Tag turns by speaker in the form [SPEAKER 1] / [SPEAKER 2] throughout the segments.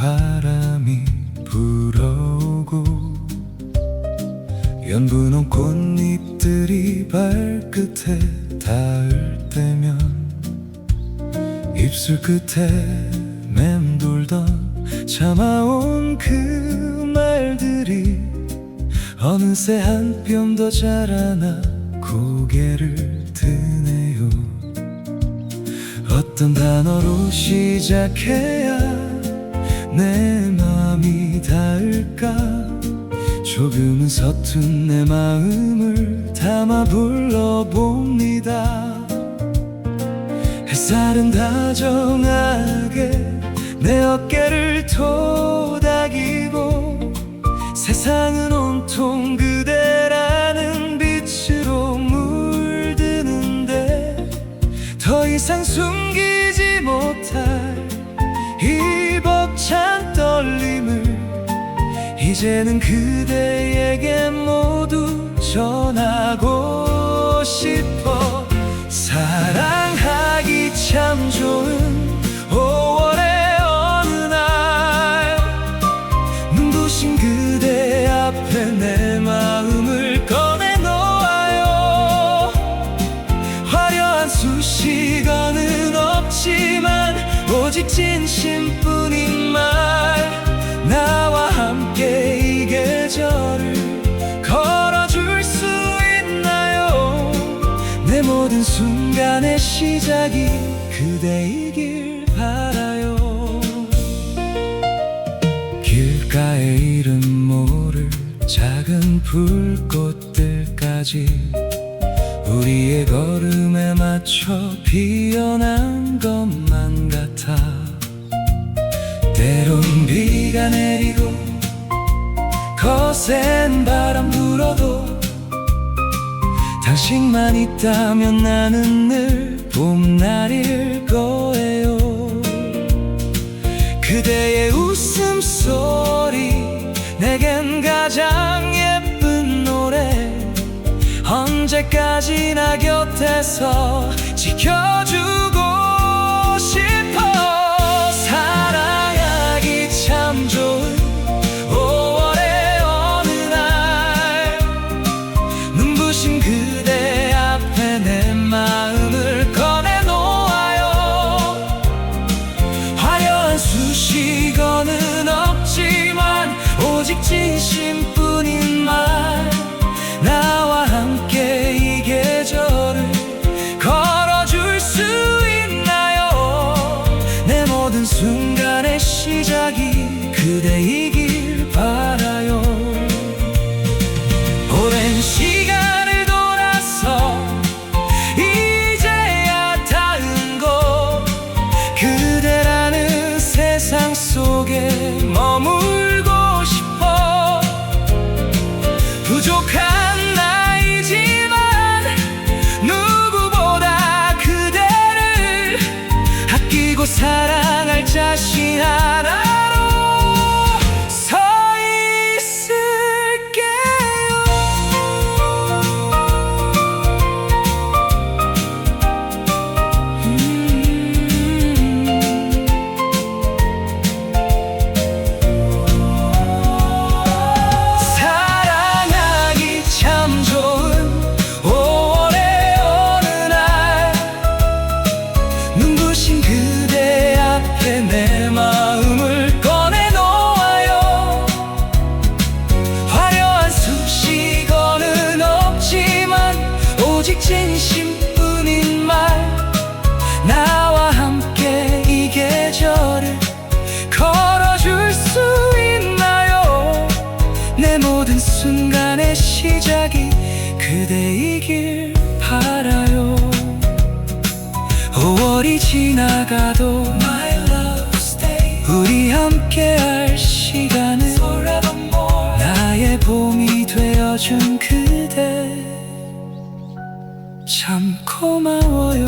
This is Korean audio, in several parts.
[SPEAKER 1] 바람이 불어오고 연분홍 꽃잎들이 발끝에 닿을 때면 입술 끝에 맴돌던 참아온 그 말들이 어느새 한 뼘 더 자라나 고개를 드네요. 어떤 단어로 시작해야 내 마음이 닿을까? 조금은 서툰 내 마음을 담아 불러봅니다. 햇살은 다정하게 내 어깨를 토닥이고 세상은 온통 그대라는 빛으로 물드는데 더 이상 숨기지 못할 이 벅찬 떨림을 이제는 그대에게 모두 전하고 싶어. 사랑하기 참 좋은 5월의 어느 날 눈부신 그대 앞에 내 마음을 꺼내놓아요. 화려한 수식어는 없지만 오직 진심뿐인 말 나와 함께 이 계절을 걸어줄 수 있나요? 내 모든 순간의 시작이 그대이길 바라요. 길가에 이름 모를 작은 불꽃들까지 우리의 걸음에 맞춰 피어난 것만 같아. 때론 비가 내리고 거센 바람 불어도 당신만 있다면 나는 늘 봄날일 거예요. 그대의 웃음소리 내겐 가장 예쁜 노래. 언제까지나 곁에서 지켜주고 싶어. 사랑하기 참 좋은 5월의 어느 날 눈부신 그대 앞에 내 마음을 꺼내놓아요. 화려한 수식어는 없지만 오직 진심뿐인 말 나와 함께 이 계절을 걸어줄 수 있나요? 내 모든 순간의 시작이 그대이길 바라요. 오랜 시간을 돌아서 이제야 닿은 곳 그대라는 세상 속에 머물고 싶어. 부족한 나이지만 누구보다 그대를 아끼고 사랑할 자신 하나로 서 있을게요. 사랑하기 참 좋은 5월의 어느 날 눈부신 그대 앞에 내 마음을 꺼내놓아요. 화려한 수식어는 없지만 오직 진심뿐인 말 나와 함께 이 계절을 걸어줄 수 있나요? 내 모든 순간의 시작이 그대이길 바라요. 5월이 지나가도 My love stay. 우리 함께할 시간은 forevermore. 나의 봄이 되어준 그대 참 고마워요.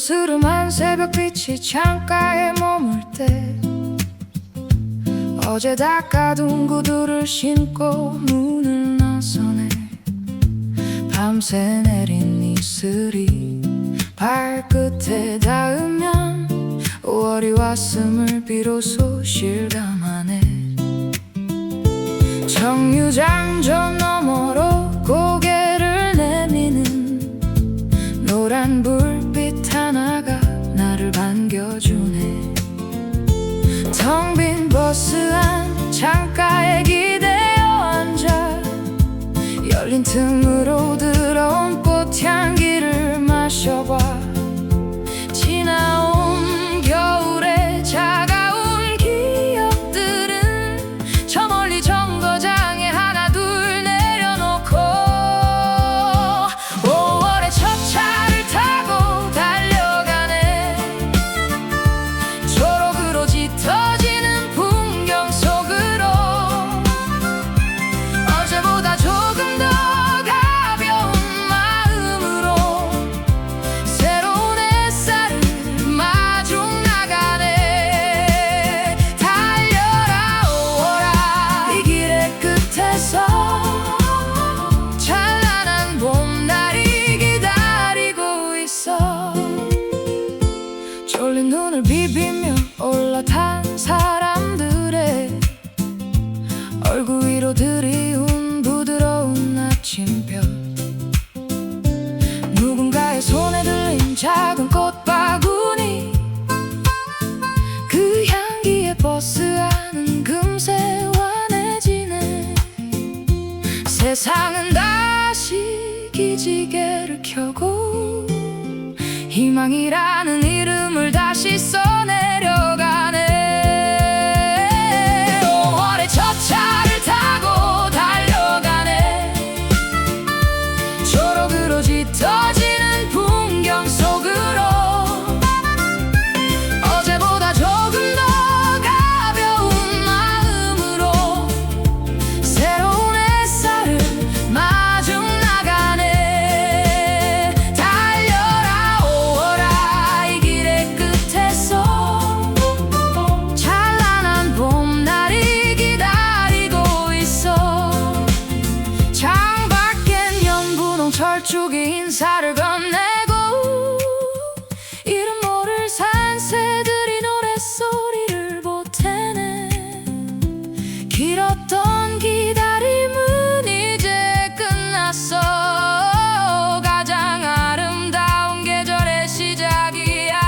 [SPEAKER 2] 으스름한 새벽빛이 창가에 머물 때 어제 닦아둔 구두를 신고 문을 나서네. 밤새 내린 이슬이 발끝에 닿으면 5월이 왔음을 비로소 실감하네. 정류장 너머로 고개를 내미는 노란 불빛 하나가 나를 반겨주네. 텅 빈 버스 안 창가에 기대어 앉아 열린 틈으로 들어온 꽃향기를 마셔봐. 지나온 겨울의 차가운 기억들은 저 멀리 정거장에 하나 둘 내려놓고 5월의 첫 차를 타고 달려가네. 초록으로 짙어지는 풍경 속으로 어제보다 조금 더 가벼운 마음으로 새로운 햇살을 마중 나가네. 달려라 5월아 이 길의 끝에서 찬란한 봄날이 기다리고 있어. 졸린 눈을 비비며 올라탄 사람들의 얼굴 위로 들이운 부드러운 아침볕, 누군가의 손에 들린 작은 꽃바구니, 그 향기에 버스 안은 금세 환해지네. 세상은 다시 기지개를 켜고 희망이라는 이름을 다시 써내려가네. 5월의 첫 차를 타고 달려가네. 초록으로 짙어지는 풍경 속으로 어제보다 조금 더 가벼운 마음으로 새로운 햇살을 마중 나가네. 달려라 5월아 이 길의 끝에서 찬란한 봄날이 기다리고 있어. 창밖엔 연분홍 철쭉이 인사를 건네고 이름 모를 산새들이 노랫소리를 보태네. 길었던 기다림은 이제 끝났어. 가장 아름다운 계절의 시작이야.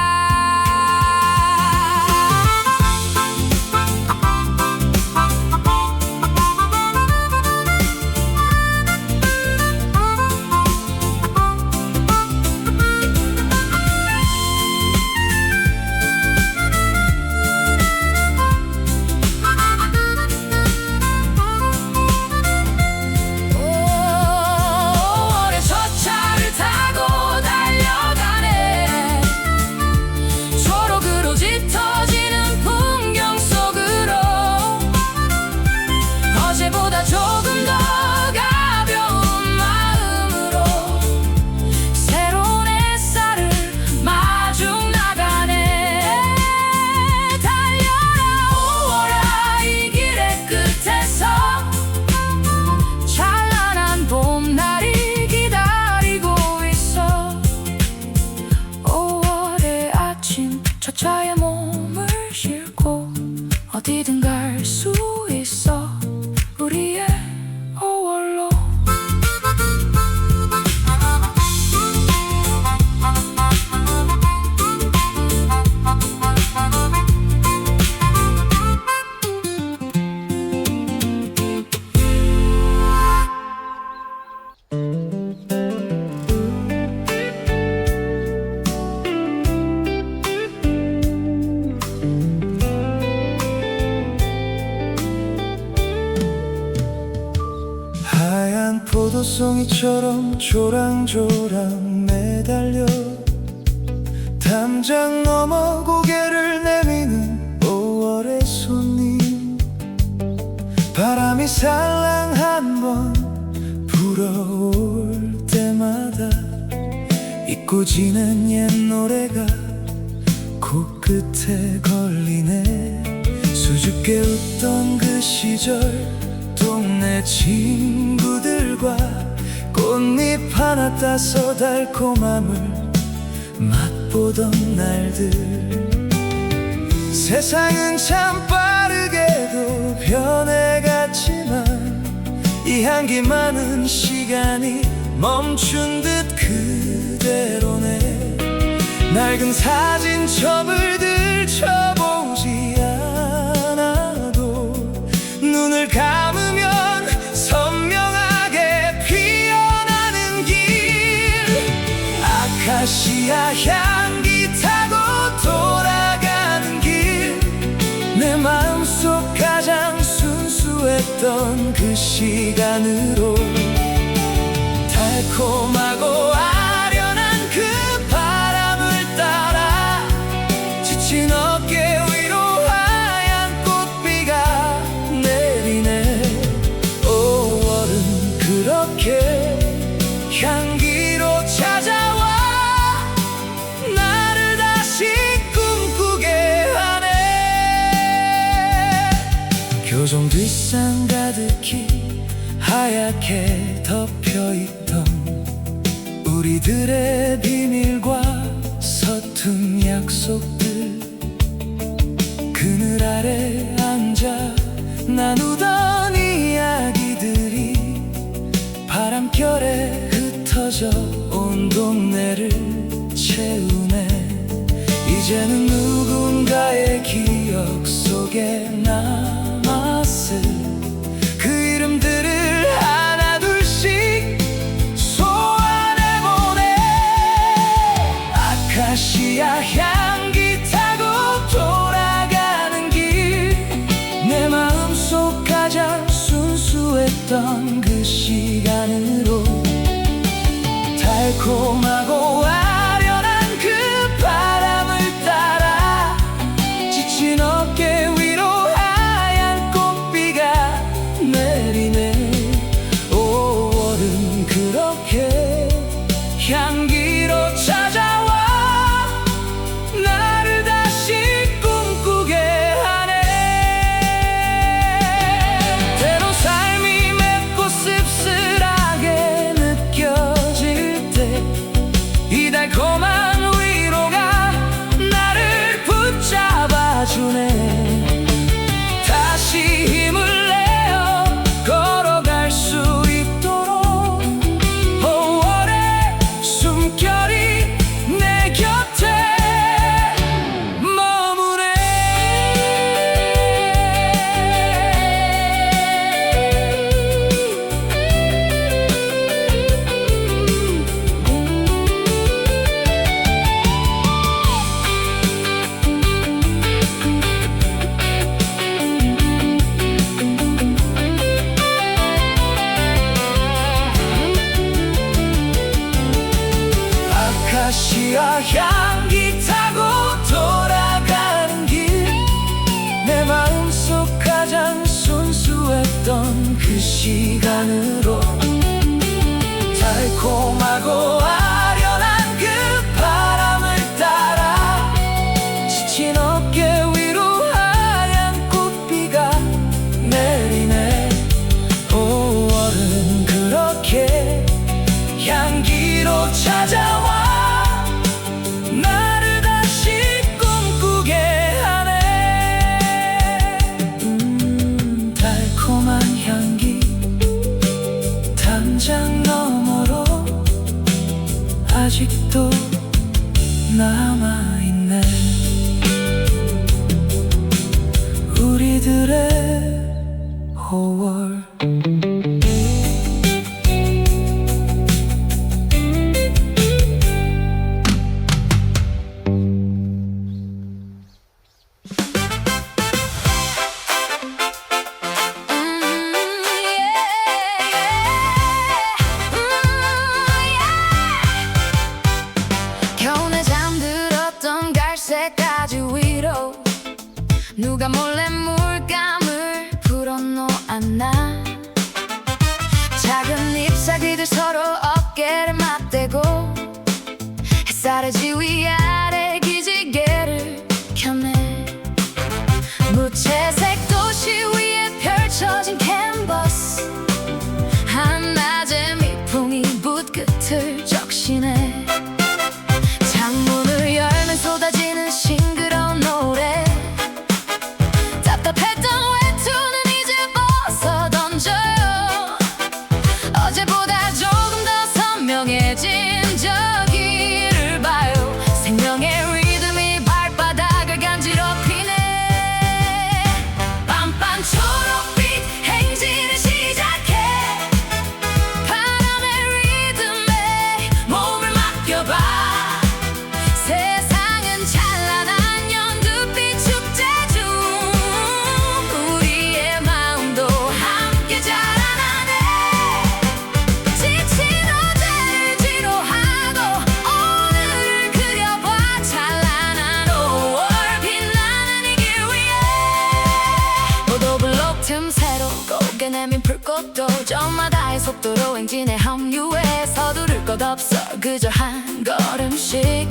[SPEAKER 2] 조금 더 가벼운 마음으로 새로운 햇살을 마중 나가네. 달려라 5월아 이 길의 끝에서 찬란한 봄날이 기다리고 있어. 5월의 아침 첫 차에 몸을 싣고 어디든 갈 수 있어. 우리의 5월로
[SPEAKER 1] 포도송이처럼 조랑조랑 매달려 담장 넘어 고개를 내미는 5월의 손님. 바람이 살랑 한 번 불어올 때마다 잊고 지낸 옛 노래가 코끝에 걸리네. 수줍게 웃던 그 시절 동네 친구들과 꽃잎 하나 따서 달콤함을 맛보던 날들. 세상은 참 빠르게도 변해갔지만 이 향기많은 시간이 멈춘 듯 그대로네. 낡은 사진첩을 들춰보지 않아도 눈을 감으면 선명하게 피어나는 길. 아카시아 향기 타고 돌아가는 길. 내 마음속 가장 순수했던 그 시간으로 달콤하고 아련한 그 바람을 따라 지친 어깨 위로 하얀 꽃비가 내리네. 5월은 그렇게 향기로 찾아와 나를 다시 꿈꾸게 하네. 교정 뒷산 가득히 하얗게 덮여있던 우리들의 비밀과 서툰 약속들. 그늘 아래 앉아 나누던 이야기들이 바람결에 흩어져 온 동네를 채우네. 이제는 누군가의 기억 속에 남았을 그 이름들을 하나둘씩 소환해보네. 아카시아 향기 타고 돌아가는 길. 내 마음속 가장 순수했던 그 시간으로 달콤하고 아련한 그 바람을 따라 지친 어깨 위로 하얀 꽃비가 내리네. 5월은 그렇게 향기로 찾아와 나를 다시 꿈꾸게 하네. 때론 삶이 맵고 씁쓸하게 느껴질 때 이 달콤한 위로가 나를 붙잡아주네. 다시 힘을 내어 걸어갈 수 있도록 5월의 숨결이 내 곁에 머무네. 아카시아 향기 타고 돌아가는 길. 내 마음속 가장 순수했던 그 시간으로 달콤하고 아련한 그 바람을 따라 지친 어깨 위로 하얀 꽃비가 내리네. 5월은 그렇게 향기로 찾아와 나를 다시 꿈꾸게 하네. 달콤한 향기 담장 너머로 아직도 남아있네. 우리들의 5월.
[SPEAKER 2] 겨우내 잠들었던 갈색 가지 위로 누가 몰래 물감을 풀어놓았나. 작은 잎사귀들 서로 어깨를 맞대고 햇살의 지위 아래 기지개를 켰네. 무채색 도시 위에 펼쳐진 캔버스, 한낮의 미풍이 붓끝을 적시네. 창문을 열면 쏟아지는 싱그러운 노래, 답답했던 외투는 이제 벗어던져요. 어제보다 조금 더 선명해진 저기를 봐요. 생명의 리듬이 발바닥을 간지럽히네. 빤빤 초록빛 행진을 시작해. 바람의 리듬에 몸을 맡겨봐. 세상은 찬란한 연두빛 축제 중 우리의 마음도 함께 자라나네. 지친 어제를 뒤로하고 오늘을 그려봐. 찬란한 5월 빛나는 이 길 위에 보도블록 틈새로 고개 내민 풀꽃도 저마다의 속도로 행진에 합류해. 서두를 것 없어 그저 한 걸음씩.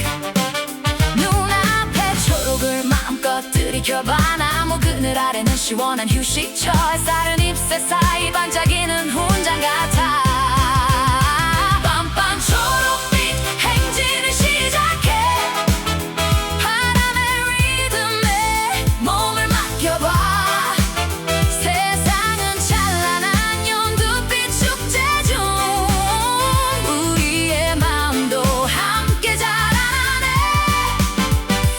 [SPEAKER 2] 눈앞에 초록을 마음껏 들이켜봐. 나무 그늘 아래는 시원한 휴식처. 햇살은 잎새 사이 반짝이는 훈장 같아. 빤빤 초록빛 행진을 시작해. 바람의 리듬에 몸을 맡겨봐. 세상은 찬란한 연두빛 축제 중 우리의 마음도 함께 자라나네.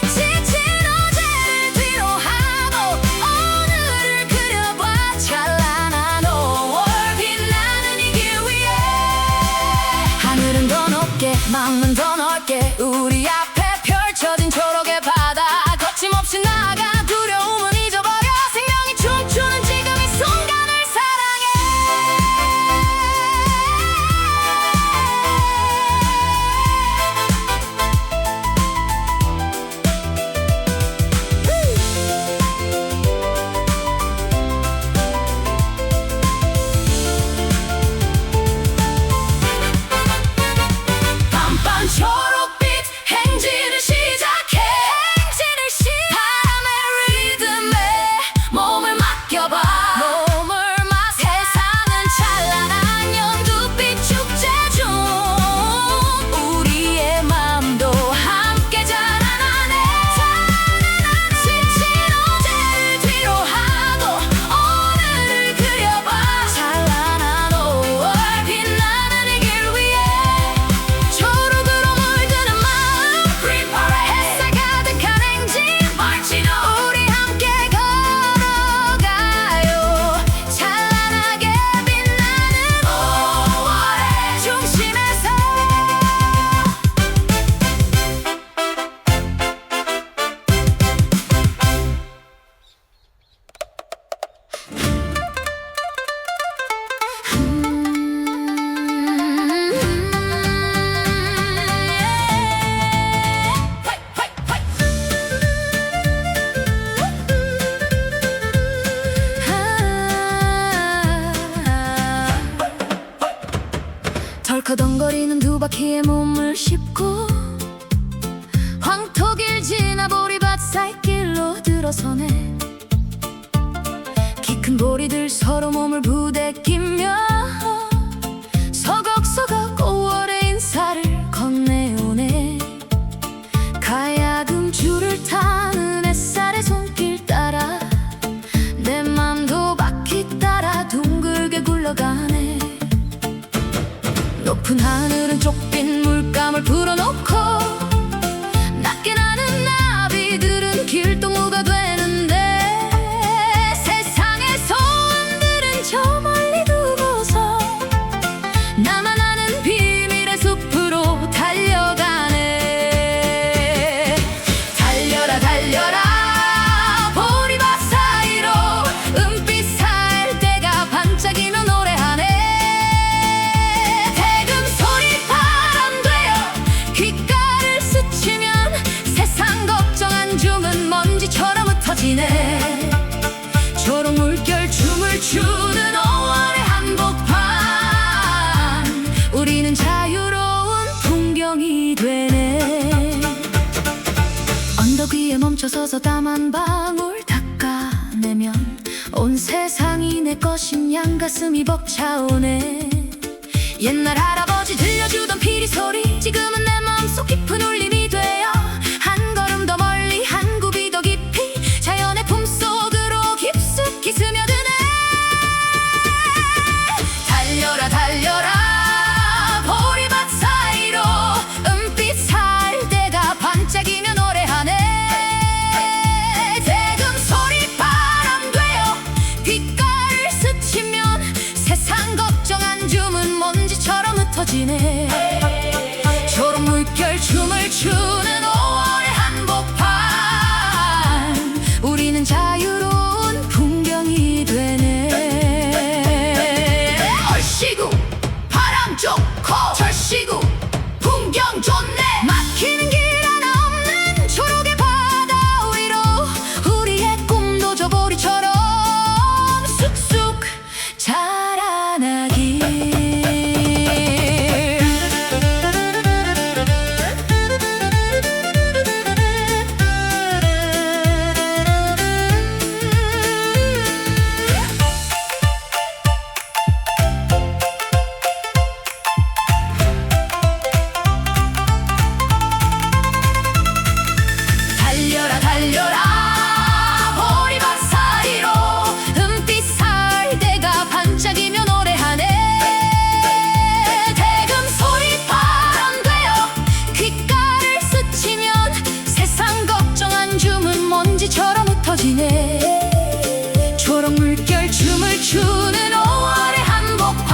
[SPEAKER 2] 지친 어제를 뒤로하고 오늘을 그려봐. 찬란한 5월 빛나는 이 길 위에 하늘은 더 높게 마음은 더 넓게 우리 앞에 펼쳐진 초록의 바다. 거침없이 나아가 두려움은 잊어버려. 생명이 춤추는 지금 이 순간을 빤빤 초록빛 행진을 시작해. 바람의 리듬에 몸을 맡겨봐. 세상은 찬란한 연두빛 축제 중 우리의 마음도 함께 자라나네. 지친 어제를 뒤로하고 오늘을 그려봐. 찬란한 5월 빛나는 이 길 위에 초록으로 물드는 마음. 햇살 가득한 행진 우리 함께 걸어가요. 찬란하게 빛나는 5월의 중심에서. 덜커덩거리는 두 바퀴에 몸을 싣고 황토길 지나 보리밭 사이 길로 들어서네. 키 큰 보리들 서로 몸을 부대끼며 서걱서걱 5월의 인사를 건네오네. 가야금 줄을 타는 햇살의 손길 따라 내 맘도 바퀴 따라 둥글게 굴러가네. 높은 하늘은 쪽빛 물감을 풀어놓고 낮게 나는 나비들은 길동무가 되는데 세상의 소원들은 저 멀리 두고서 나만 아는 비밀의 숲으로 달려가네. 달려라 달려라 보리밭 사이로 은빛 살 때가 반짝이며 노래하네. 대금 소리 바람 되어 귓가를 스치면 세상 걱정한 줌은 먼지처럼 흩어지네. 초록 물결 춤을 추는 5월의 한복판 우리는 자유로운 풍경이 되네. 멈춰서서 땀 한 방울 닦아내면 온 세상이 내 것인 양 가슴이 벅차오네. 옛날 할아버지 들려주던 피리 소리 지금은 내 마음속 깊은 울림이 되어 한 걸음 더 멀리 한 굽이 더 깊이 자연의 품속으로 깊숙이 스며드네. 달려라 달려라 보리밭 사이로 은빛 살대가 반짝이며 노래하네. 대금 소리 바람 되어 귓가를 스치면 세상 걱정 안 주문 먼지처럼 흩어지네. 초록 물결 춤을 추는 5월의 한복판 우리는 자유로운 풍경이 되네. 얼씨구 바람 좋고 절씨구 풍경 좋네. 막히는 길 하나 없는 초록의 바다 위로 우리의 꿈도 저 보리처럼 쑥쑥 자라나길. 달려라 달려라 보리밭 사이로 은빛 살대가 반짝이며 노래하네. 대금 소리 바람 되어 귓가를 스치면 세상 걱정 안 주문 먼지처럼 흩어지네. 초록 물결 춤을 추는 5월의 한복판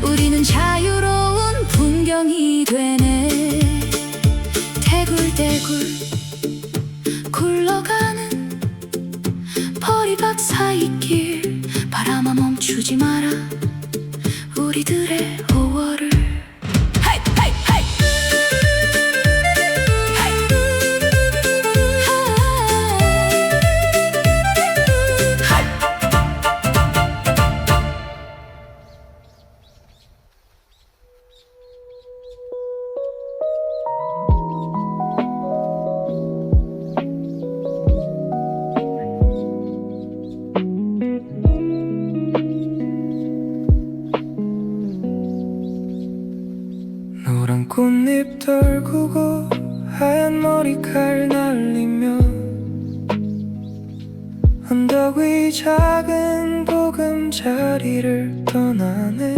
[SPEAKER 2] 우리는 자유로운 풍경이 되네. 대굴대굴 굴러가는 보리밭 사이길 바람아 멈추지 마라 우리들의 5월을. 헤이 헤이 헤이
[SPEAKER 1] 노란 꽃잎 떨구고 하얀 머리칼 날리며 언덕 위 작은 보금자리를 떠나네.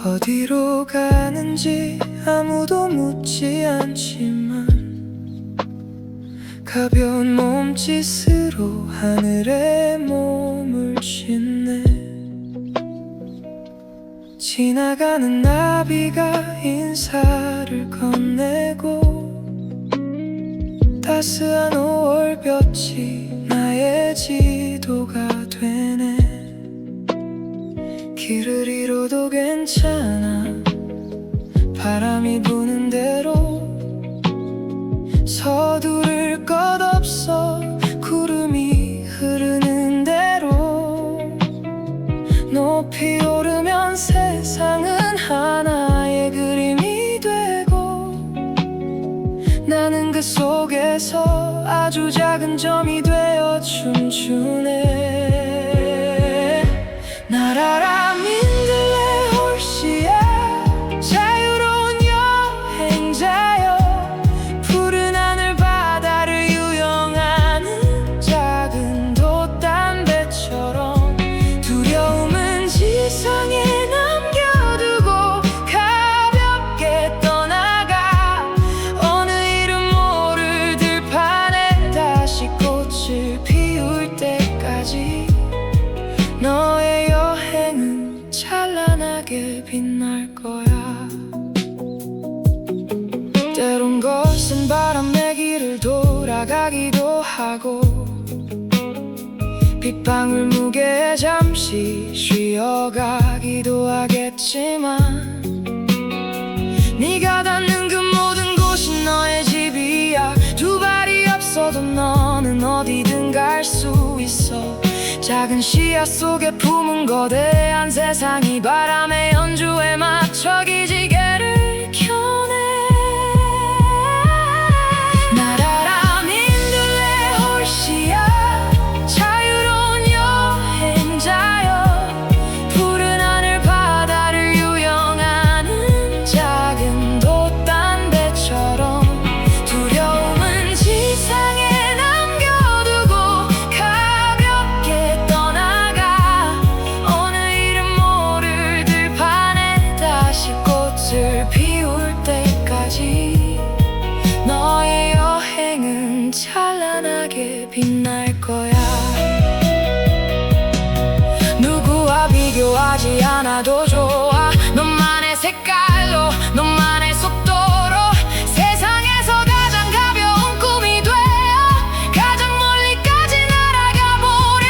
[SPEAKER 1] 어디로 가는지 아무도 묻지 않지만 가벼운 몸짓으로 하늘에 몸을 짓네. 지나가는 나비가 인사를 건네고 따스한 5월볕이 나의 지도가 되네. 길을 잃어도 괜찮아 바람이 부는 대로 서두를 것 없어 구름이 흐르는 대로 높이 오르면 세상은 하나의 그림이 되고 나는 그 속에서 아주 작은 점이 되어 춤추네. 날아라 민들레 홀씨야 자유로운 여행자여 푸른 하늘 바다를 유영하는 작은 돛담배처럼 두려움은 지상에 남겨두고 가볍게 떠나가 어느 이름 모를 들판에 다시 꽃을 피울 때까지 너의 여행은 찬란하게 빛날 거야. 때론 거센 바람 내 길을 돌아가기도 하고 빗방울 무게에 잠시 쉬어가기도 하겠지만 네가 닿는 그 모든 곳이 너의 집이야. 두 발이 없어도 너는 어디든 갈 수 있어. 작은 시야 속에 품은 거대한 세상이 바람의 연주에 맞춰 기지개를 켜네. 좋아. 너만의 색깔로 너만의 속도로 세상에서 가장 가벼운 꿈이 되어 가장 멀리까지 날아가 보려.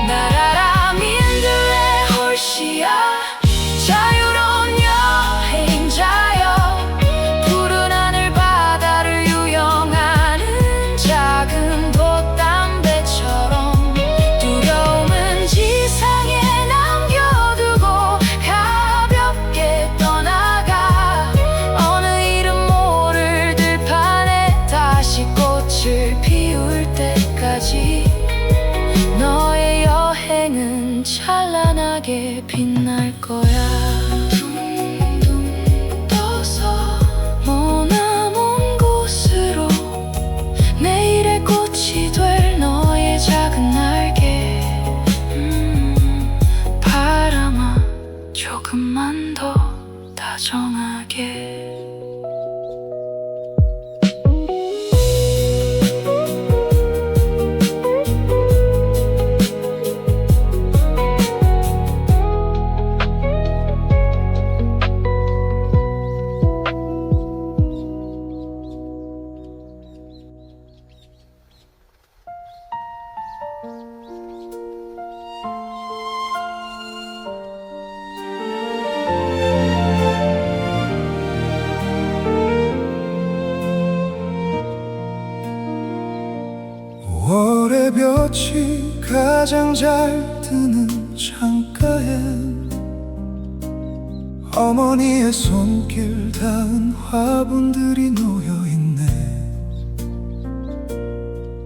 [SPEAKER 1] 나라라 민들레 홀씨야 자유로운 여행자여 푸른 하늘 바다를 유영하는 작은 돛담배처럼 두려움은 지상에 남겨두고 가볍게 떠나가 어느 이름 모를 들판에 다시 꽃을 피울 때까지 너의 여행은 찬란하게 빛날 거야. 둥둥 떠서 머나먼 곳으로 내일의 꽃이 될 너의 작은 날개. 바람아 조금만 더 다정하게.
[SPEAKER 3] 월의 볕이 가장 잘 드는 창가에 어머니의 손길 닿은 화분들이 놓여있네.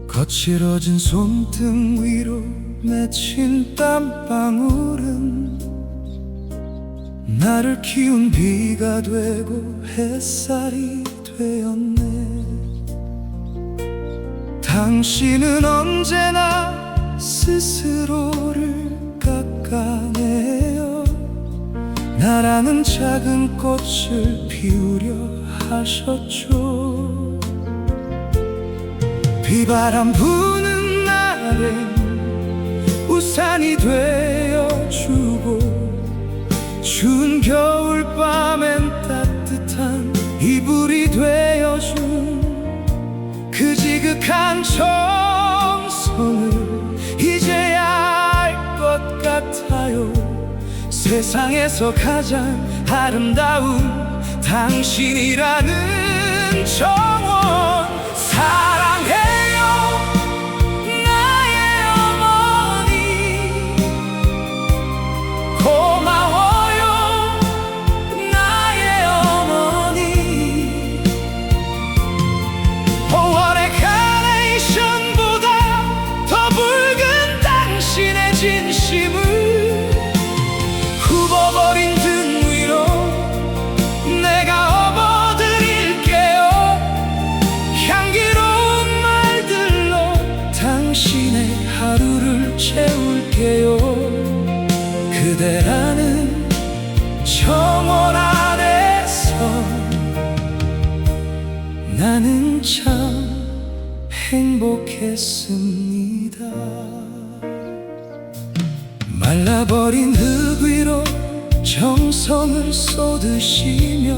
[SPEAKER 3] 거칠어진 손등 위로 맺힌 땀방울은 나를 키운 비가 되고 햇살이 되었네. 당신은 언제나 스스로를 깎아내어 나라는 작은 꽃을 피우려 하셨죠. 비바람 부는 날엔 우산이 되어주고 추운 겨울밤엔 따뜻한 이불이 되어준 그 지극한 정성을 이제야 알 것 같아요. 세상에서 가장 아름다운 당신이라는 정원. 사랑해요 나의 어머니. 고마워요 나의 어머니. 5월의 카네이션보다 더 붉은 당신의 진심을 굽어버린 등 위로 내가 업어드릴게요. 향기로운 말들로 당신의 하루를 채울게요. 그대라는 정원 안에서 나는 참 행복했습니다. 말라버린 흙 위로 정성을 쏟으시며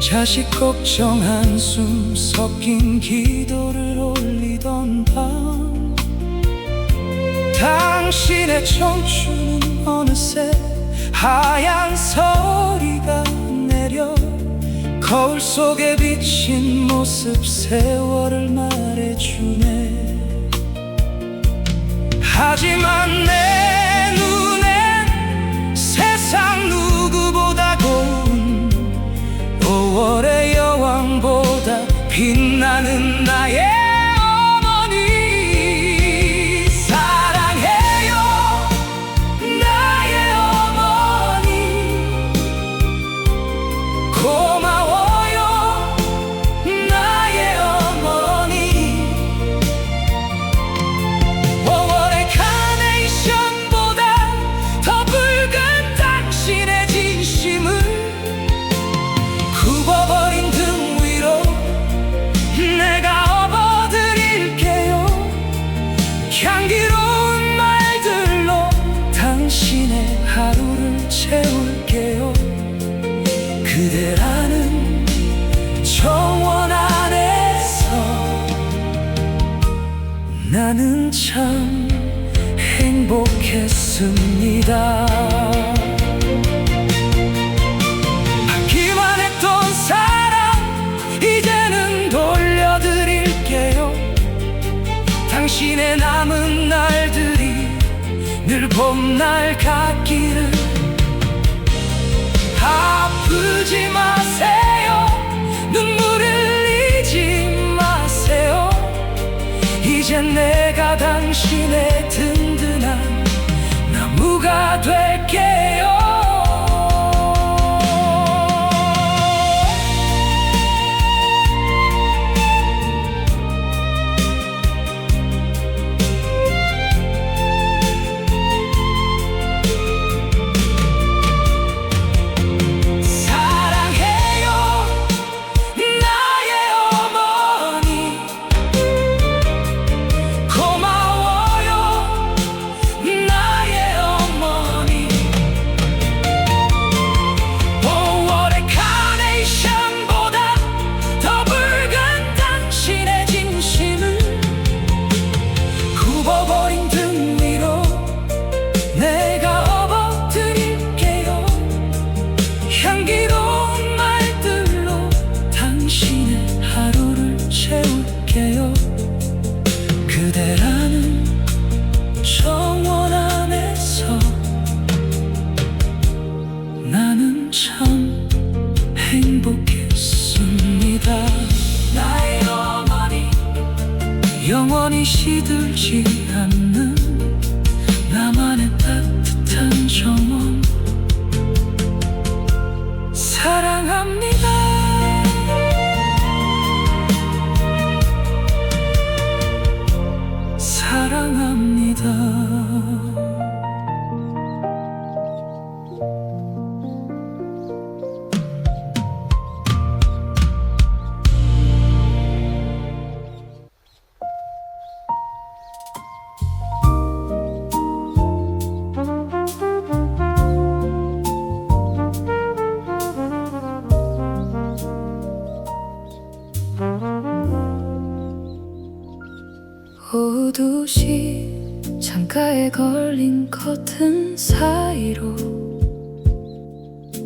[SPEAKER 3] 자식 걱정 한숨 섞인 기도를 올리던 밤 당신의 청춘은 어느새 하얀 서리가 내려 거울 속에 비친 모습 세월을 말해주네. 하지만 내 눈엔 세상 누구보다 고운 5월의 여왕보다 빛나는 나의 어머니. 사랑해요 나의 어머니. 고마워요 나의 어머니. 5월의 카네이션 채울게요. 그대라는 정원 안에서 나는 참 행복했습니다. 받기만 했던 사랑 이제는 돌려드릴게요. 당신의 남은 날들이 늘 봄날 같기를. 아프지 마세요. 눈물 흘리지 마세요. 이젠 내가 당신의 든든한 나무가 될게요. 향기로운 말들로 당신의 하루를 채울게요. 그대라는 정원 안에서 나는 참 행복했습니다. 나의 어머니, 영원히 시들지 않는 나만의 따뜻한 정원, 사랑합니다. 사랑합니다.
[SPEAKER 1] 오후 2시 창가에 걸린 커튼 사이로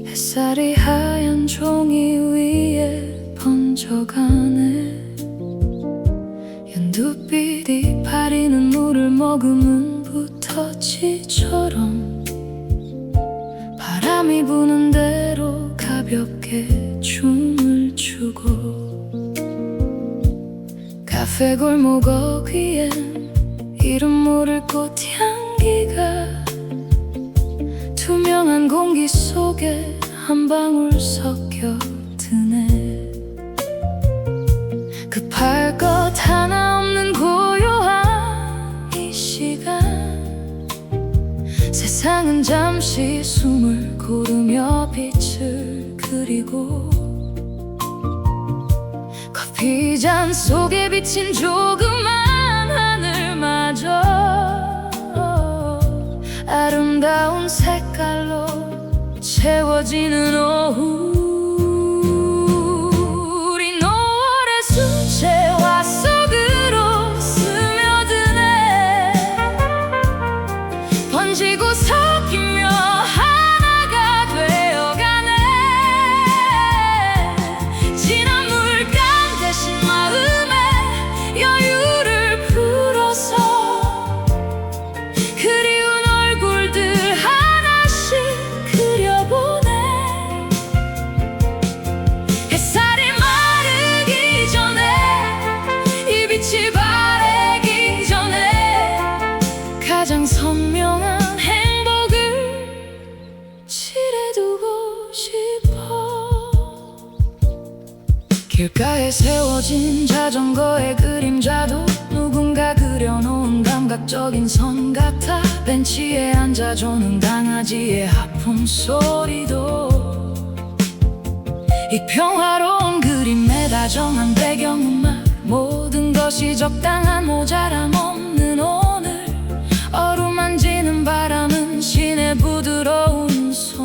[SPEAKER 1] 햇살이 하얀 종이 위에 번져가네. 연두빛이 바리는 물을 머금은 붓터치처럼 바람이 부는 대로 가볍게 춤을 추고, 카페 골목 어귀엔 이름 모를 꽃향기가 투명한 공기 속에 한 방울 섞여 드네. 급할 것 하나 없는 고요한 이 시간, 세상은 잠시 숨을 고르며 빛을 그리고, 커피잔 속에 비친 조그만 하늘마저 아름다운 색깔로 채워지는 오후. 우리 노을의 수채화 속으로 스며드네. 번지고 섞이며 하나가 되어가네. 진한 물감 대신 마음에 여유를 풀어서 그리운 얼굴들 하나씩 그려보네. 햇살이 마르기 전에, 이 빛이 바래기 전에 가장 선명한 행복을 칠해두고 싶어. 길가에 세워진 자전거의 그림자도 누군가 그려놓은 감각적인 선 같아. 벤치에 앉아 조는 강아지의 하품 소리도 이 평화로운 그림에 다정한 배경음악, 모든 것이 적당한 모자람 없는 오늘. 어루만지는 바람은 신의 부드러운 손,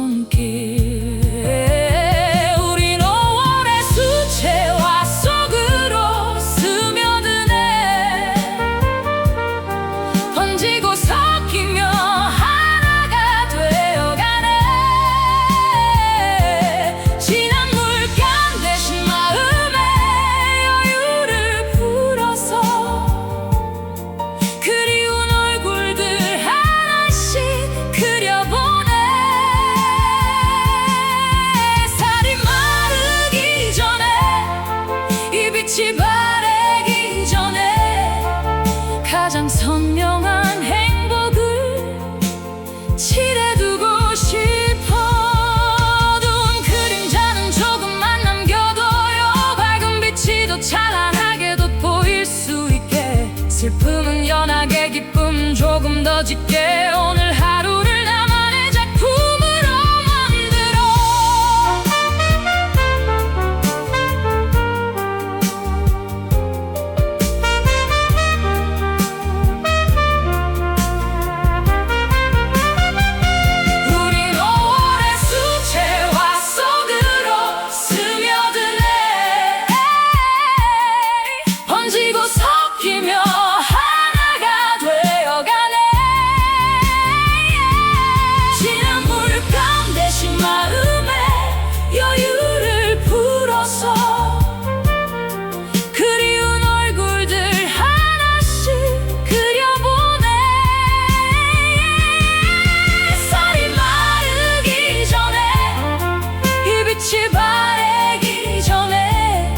[SPEAKER 1] 빛이 바래기 전에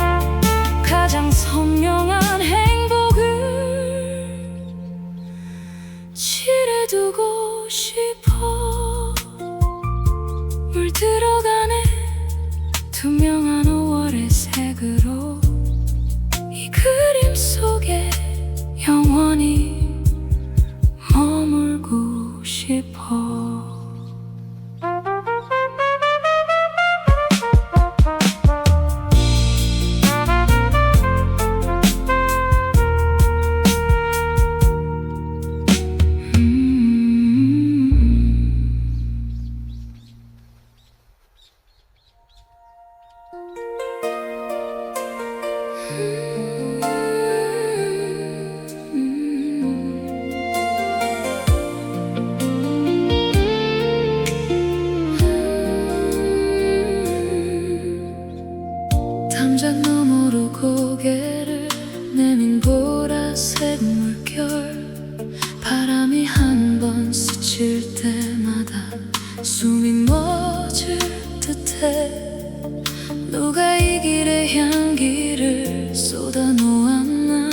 [SPEAKER 1] 가장 선명한 행복을 칠해두고 싶어. 물들어가네 투명한 5월의 색으로 이 그림 속에 영원히 머물고 싶어. 담장 너머로 고개를 내민 보라색 물결, 바람이 한 번 스칠 때마다 숨이 멎을 듯해. 누가 이 길의 향기를 쏟아놓았나.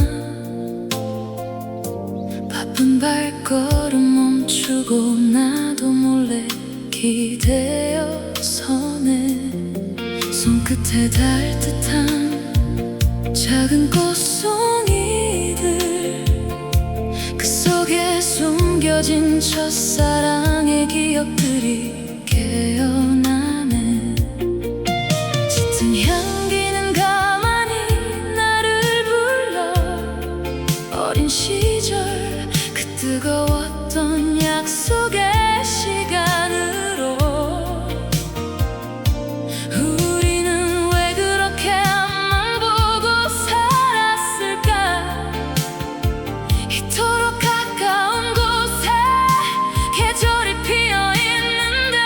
[SPEAKER 1] 바쁜 발걸음 멈추고 나도 몰래 기대어 서네. 손끝에 닿을 듯한 작은 꽃송이들, 그 속에 숨겨진 첫사랑의 기억들이 깨어나네. 짙은 향기는 가만히 나를 불러. 어린 시절 그 뜨거웠던 약속의 시간으로. 우리는 왜 그렇게 앞만 보고 살았을까. 이토록 가까운 곳에 계절이 피어있는데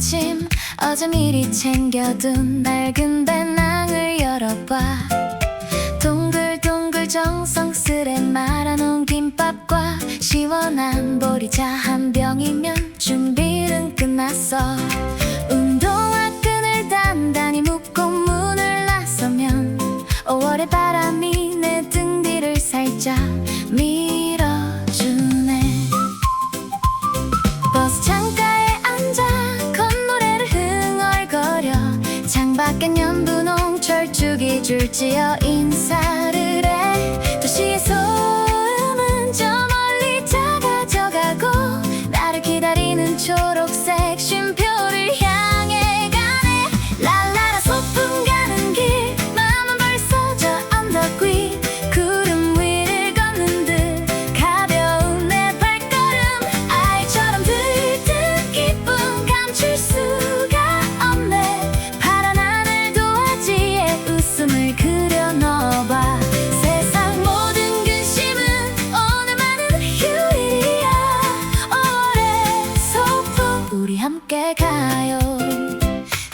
[SPEAKER 1] 아침 어제 미리 챙겨둔 낡은 배낭을 열어봐. 동글동글 정성스레 말아놓은 김밥과 시원한 보리차 한 병이면 준비는 끝났어. 운동화 끈을 단단히 묶고 문을 나서면 5월의 바람이 내 등 뒤를 살짝 밀어주네. 버스 창가에 앉아 콧노래를 흥얼거려 창밖엔 연분홍 철쭉이 줄지어 인사를 해. 도시의 소음은 저 멀리 작아져가고 나를 기다리는 초록색 쉼표를 향해 가네. 랄라라 소풍 가는 길 마음은 벌써 저 언덕 위 구름 위를 걷는 듯 가벼운 내 발걸음. 아이처럼 들뜬 기쁨 감출 수가 없네. 파란 하늘 도화지에 웃음을 그려 넣어봐. 세상 모든 근심은 오늘만은 휴일이야. 5월의 소풍 우리 함께 가요.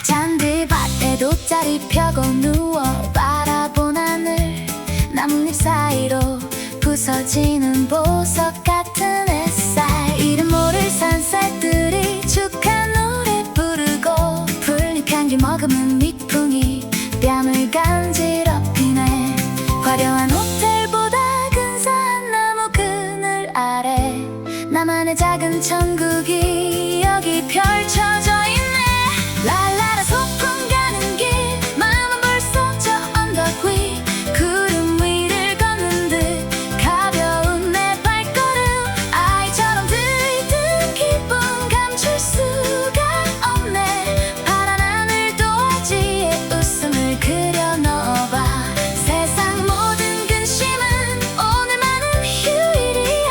[SPEAKER 1] 잔디밭에 돗자리 펴고 누워 바라본 하늘. 나뭇잎 사이로 부서지는 보석 같은 햇살. 이름 모를 산새들이 축하 노래 부르고 풀잎 향기 머금은蜜풍이 뺨을 간지럽히네. 화려한 호텔보다 근사한 나무 그늘 아래 나만의 작은 천국이 여기 펼쳐져 있네. 랄라라 소풍 가는 길 마음은 벌써 저 언덕 위 구름 위를 걷는 듯 가벼운 내 발걸음. 아이처럼 들뜬 기쁨 감출 수가 없네. 파란 하늘 도화지에 웃음을 그려 넣어봐. 세상 모든 근심은 오늘만은 휴일이야.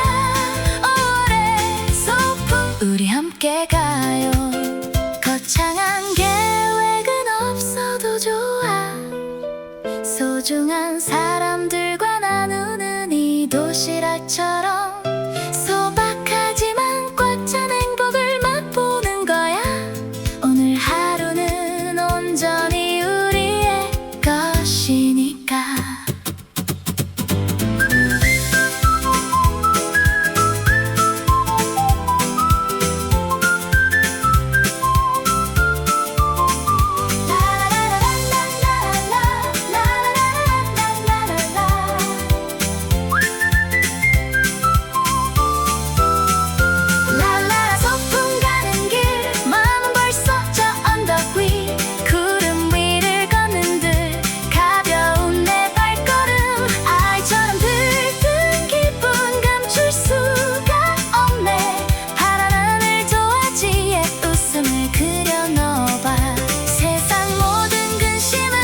[SPEAKER 1] 5월의 소풍 우리 함께 가요. 거창한 계획은 없어도 좋아. 소중한 사람들과 나누는 이 도시락처럼 소박하지만 꽉 찬 행복을 맛보는 거야. 오늘 하루는 온전히 우리의 것이니까. 랄라라 소풍 가는 길 마음은 벌써 저 언덕 위 구름 위를 걷는 듯 가벼운 내 발걸음. 아이처럼 들뜬 기쁨 감출 수가 없네. 파란 하늘 도화지에 웃음을 그려 넣어봐. 세상 모든 근심은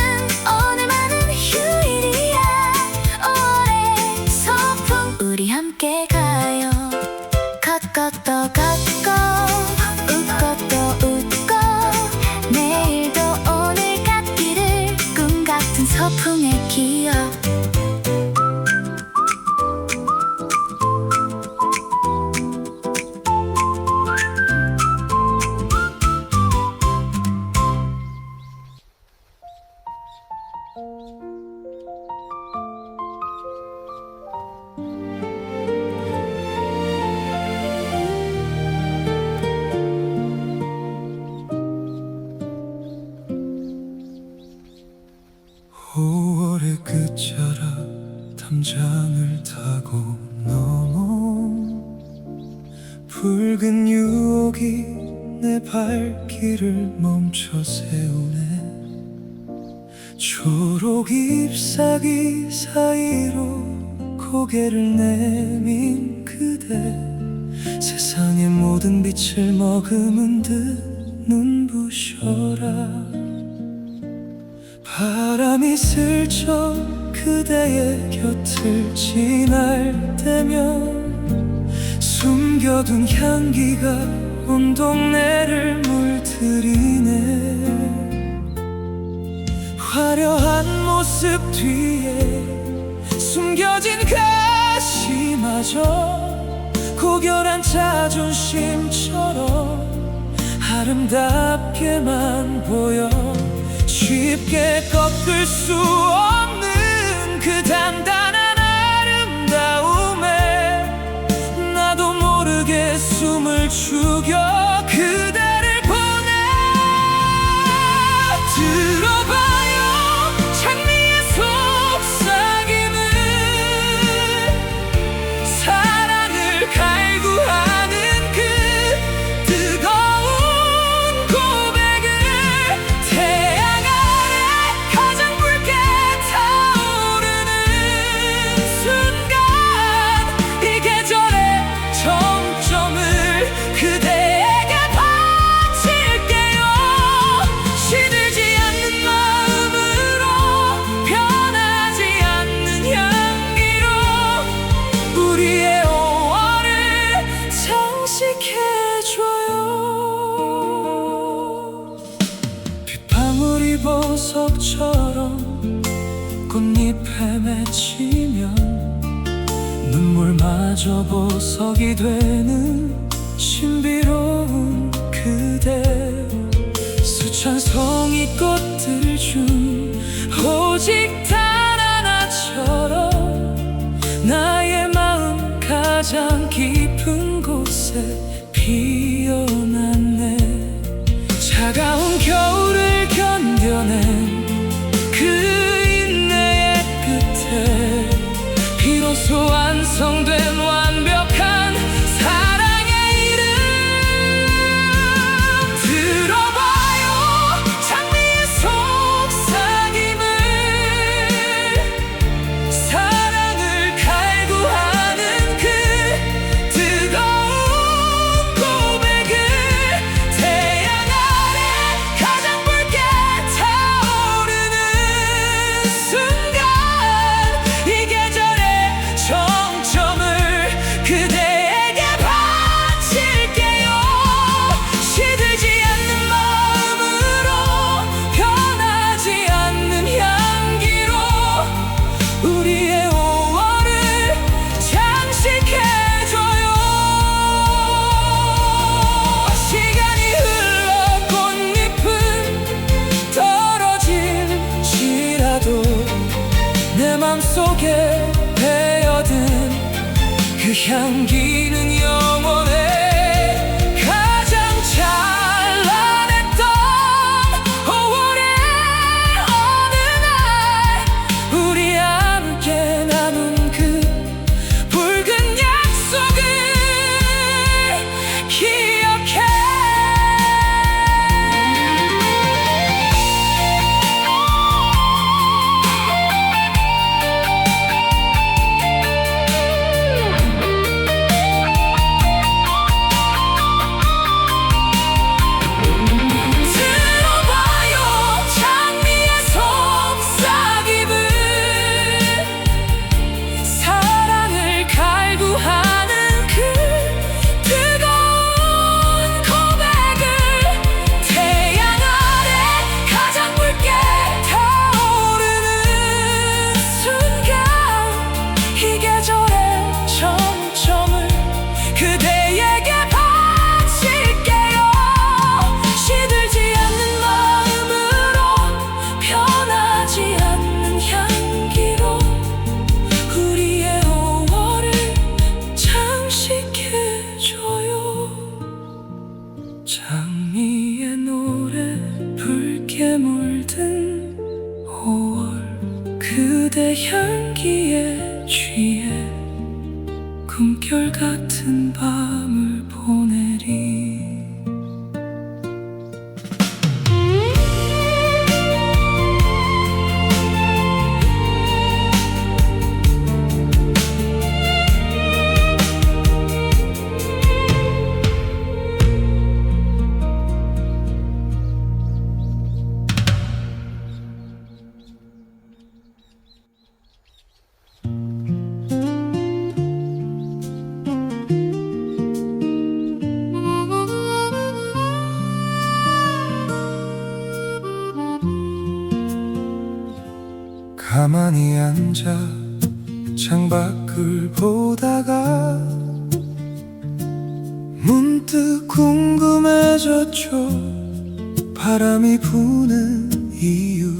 [SPEAKER 1] 오늘만은 휴일이야. 5월의 소풍 우리 함께 가요. 걷고 또 걷고 웃고 또 웃고 내일도 오늘 같기를 꿈 같은 소풍의 기억.
[SPEAKER 3] 오월의 끝자락 담장을 타고 넘어 붉은 유혹이 내 발길을 멈춰 세우네. 초록 잎사귀 사이로 고개를 내민 그대. 세상의 모든 빛을 머금은 듯 눈부셔라. 바람이 슬쩍 그대의 곁을 지날 때면 숨겨둔 향기가 온 동네를 물들이네. 화려한 모습 뒤에 숨겨진 가시마저 고결한 자존심처럼 아름답게만 보여 쉽게 꺾을 수 없는 그 단단한 아름다움에 나도 모르게 숨을 죽여 그대를 보내 들어봐요 장미의 속삭임을 사랑을 갈구하는 그 뜨거운 고백을 태양 아래 가장 붉게 타오르는 순간 이 계절의 정점을 그대에게 바칠게요 시들지 않는 마음으로 변하지 않는 향기로 우리의 5월을 장식해줘요 빗방울이 보석처럼 꽃잎에 맺히면 눈물마저 보석이 되는 신비로운 그대 수천 송이 꽃들 중 오직 단 하나처럼 나의 마음 가장 깊은 곳에 피어났네 차가운 겨울을 견뎌낸 그 인내의 끝에 비로소 완성된 완벽한 사랑의 이름 들어봐요 장미의 속삭임을 사랑을 갈구하는 그 뜨거운 고백을 태양 아래 가장 붉게 타오르는 순간 이 계절의 정점을 그대에게 바칠게요 시들지 않는 마음으로 변하지 않는 향기로 우리의 5월을 장식해줘요 시간이 흘러 꽃잎은 떨어질지라도 내 맘속에 배어든 그 향기는 영원해 가장 찬란했던 5월의 어느 날 우리 함께 나눈 그 붉은 약속을 기억해 들어봐요 장미의 속삭임을 사랑을 갈구하는 그 뜨거운 고백을 태양 아래 가장 붉게 타오르는 순간 이 계절의 정점을 그대에게 바칠게요 시들지 않는 마음으로 변하지 않는 향기로 우리의 5월을 장식해줘요 장미의 노래 붉게 물든 5월 그대 향기에 취해 꿈결 같은 밤을 보내리 가만히 앉아 창밖을 보다가 문득 문득 궁금해졌죠. 바람이 부는 이유,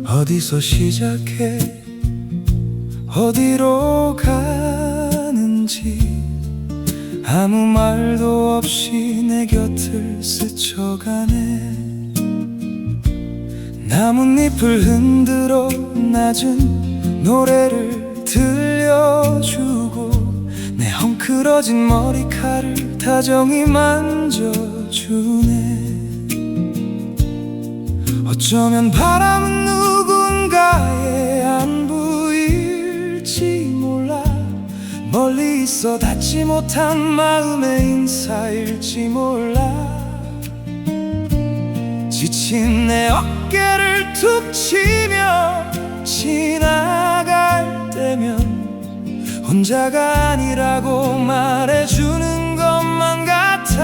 [SPEAKER 3] 어디서 시작해 어디로 가는지. 아무 말도 없이 내 곁을 스쳐가네. 나뭇잎을 흔들어 낮은 노래를 들려주고, 내 헝클어진 머리카락을 다정히 만져주네. 어쩌면 바람은 누군가의 안부일지 몰라. 멀리 있어 닿지 못한 마음의 인사일지 몰라. 지친 내 어깨를 툭 치며 지나갈 때면 혼자가 아니라고 말해주는 것만 같아.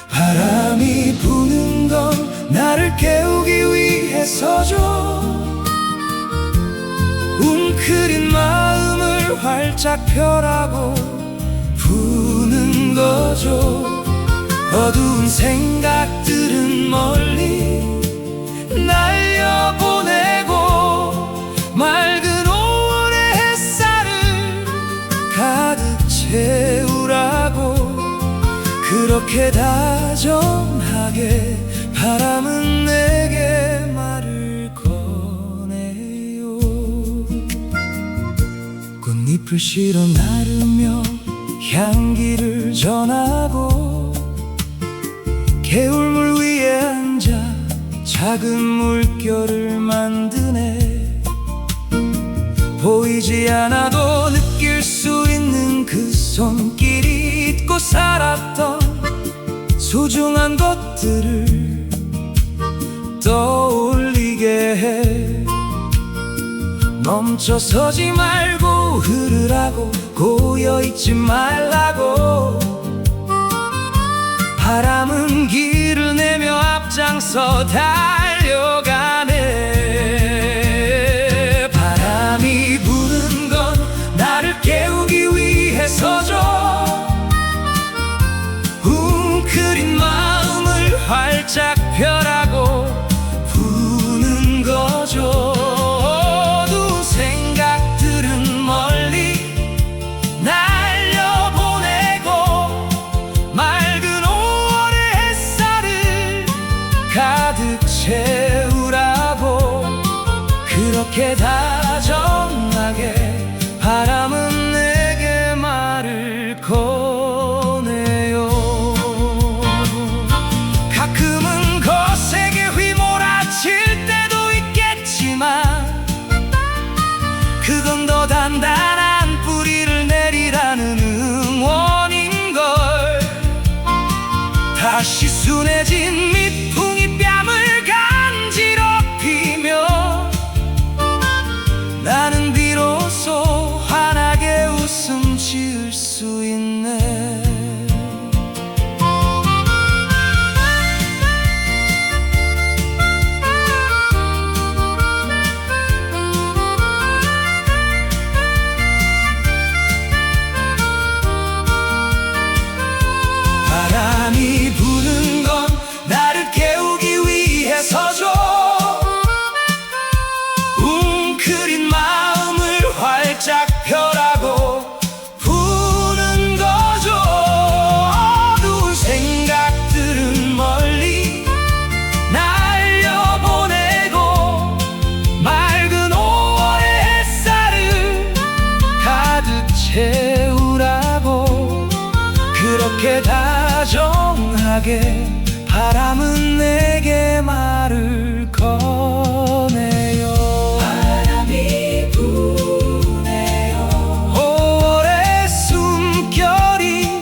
[SPEAKER 3] 바람이 부는 건 나를 깨우기 위해서죠. 웅크린 마음을 활짝 펴라고 부는 거죠. 어두운 생각들은 멀리 날려보내고, 맑은 5월의 햇살을 가득 채우라고. 그렇게 다정하게 바람은 내게 말을 거네요. 꽃잎을 실어 나르며 향기를 전하고, 개울물 위에 앉아 작은 물결을 만드네. 보이지 않아도 느낄 수 있는 그 손길이 잊고 살았던 소중한 것들을 떠올리게 해. 멈춰서지 말고 흐르라고, 고여있지 말라고. 바람은 길을 내며 앞장서 달려가네. 바람이 부는 건 나를 깨우기 위해서죠. 웅크린 마음을 활짝 펴라고 부는 거죠. 어두운 생각들은 멀리 날려보내고, 맑은 5월의 햇살을 가득 채우라고. 그렇게 다정하게 바람은 내게 말을 거네요. 가끔은 거세게 휘몰아칠 때도 있겠지만, 그건 더 단단한 뿌리를 내리라는 응원인걸. 다시 순해진蜜풍이 뺨을 간지럽히며, 나는 비로소 환하게 웃음 지을 수 있네. 바람이 부는 건 나를 깨우기 위해서죠. 웅크린 마음을 활짝 펴라고 부는 거죠. 어두운 생각들은 멀리 날려보내고, 맑은 5월의 햇살을 가득 채우라고. 그렇게 다정하게 바람은 내게 말을 거네요. 바람이 부네요. 5월의 숨결이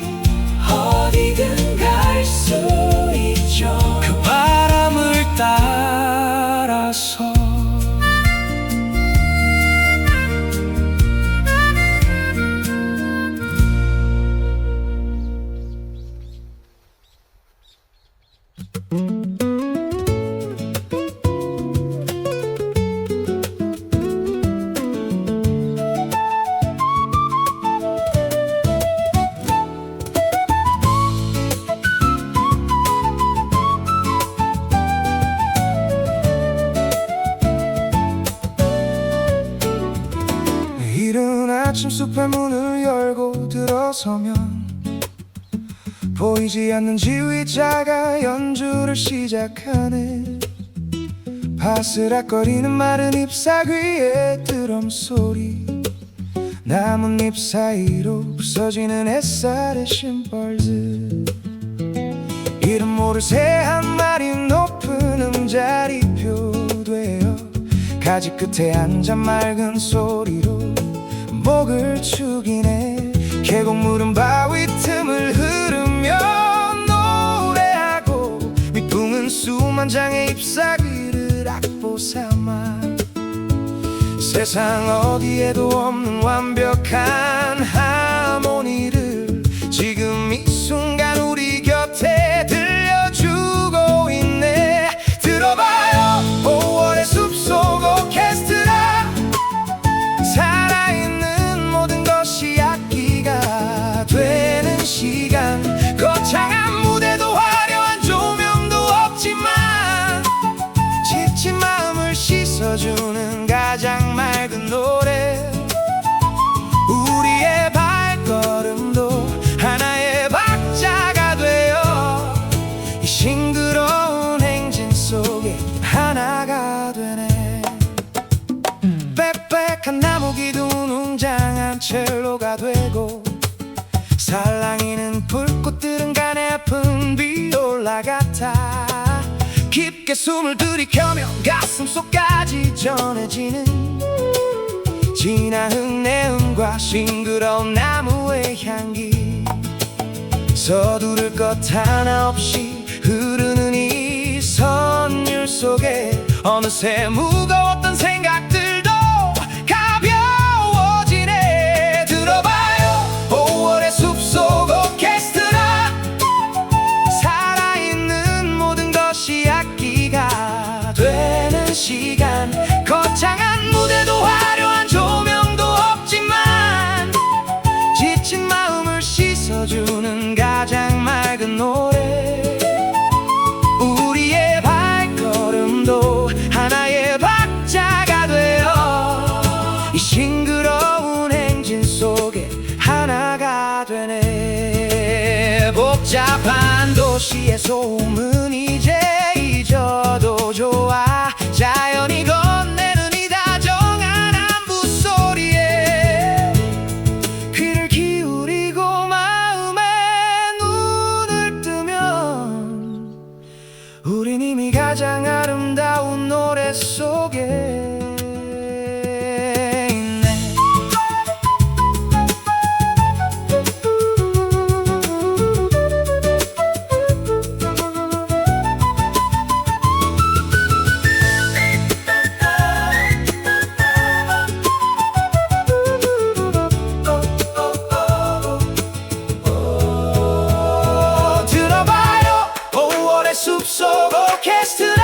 [SPEAKER 3] 어디든 갈 수 있죠. 그 바람을 따라서. 숲의 문을 열고 들어서면 보이지 않는 지휘자가 연주를 시작하네. 바스락거리는 마른 잎사귀 위에 드럼 소리, 나뭇잎 사이로 부서지는 햇살의 심벌들, 이름 모를 새 한 마리 높은 음자리표 되어 가지 끝에 앉아 맑은 소리로 목을 축이네. 계곡물은 바위 틈을 흐르며 노래하고 밑붕은 수만 장의 잎사귀를 악보 삼아 세상 어디에도 없는 완벽한 하모니를 지금 이 순간 우리 곁에 들려주고 있네. 들어봐요, 5월의 숲속 오케스트라. 살아있는 모든 것이 악기가 되는 시간. 거창한 무대도 화려한 조명도 없지만 지친 마음을 씻어주는 가장 맑은 노래. 우리의 발걸음도 하나의 박자가 되어 이 싱그러운 행진 속에 하나가 되네. 빽빽한 나무 기둥은 웅장한 첼로가 되고 살랑이는 불꽃들은 가냘픈 비올라 같아. 깊게 숨을 들이켜며 가슴속까지 전해지는 진한 흙내음과 싱그러운 나무의 향기, 서두를 것 하나 없이 흐르는 이 선율 속에 어느새 무거웠던 생각들도 가벼워지네. 들어봐요, 5월의 숲속 오케스트라. 살아있는 모든 것이 악기가 되는 시간. 거창한 무대도 화려한 조명도 없지만 지친 마음을 씻어주는 가장 맑은 노래. 우리의 발걸음도 하나의 박자가 되어 이 싱그러운 행진 속에 하나가 되네. 복잡한 도시의 소음은 이제 잊어도 좋아. 자연이 건네는 이 다정한 안부 소리에 귀를 기울이고 마음에 눈을 뜨면 우린 이미 가장 아름다운 노래 속에 있네. 들어봐요, 5월의 숲속 오케스트라.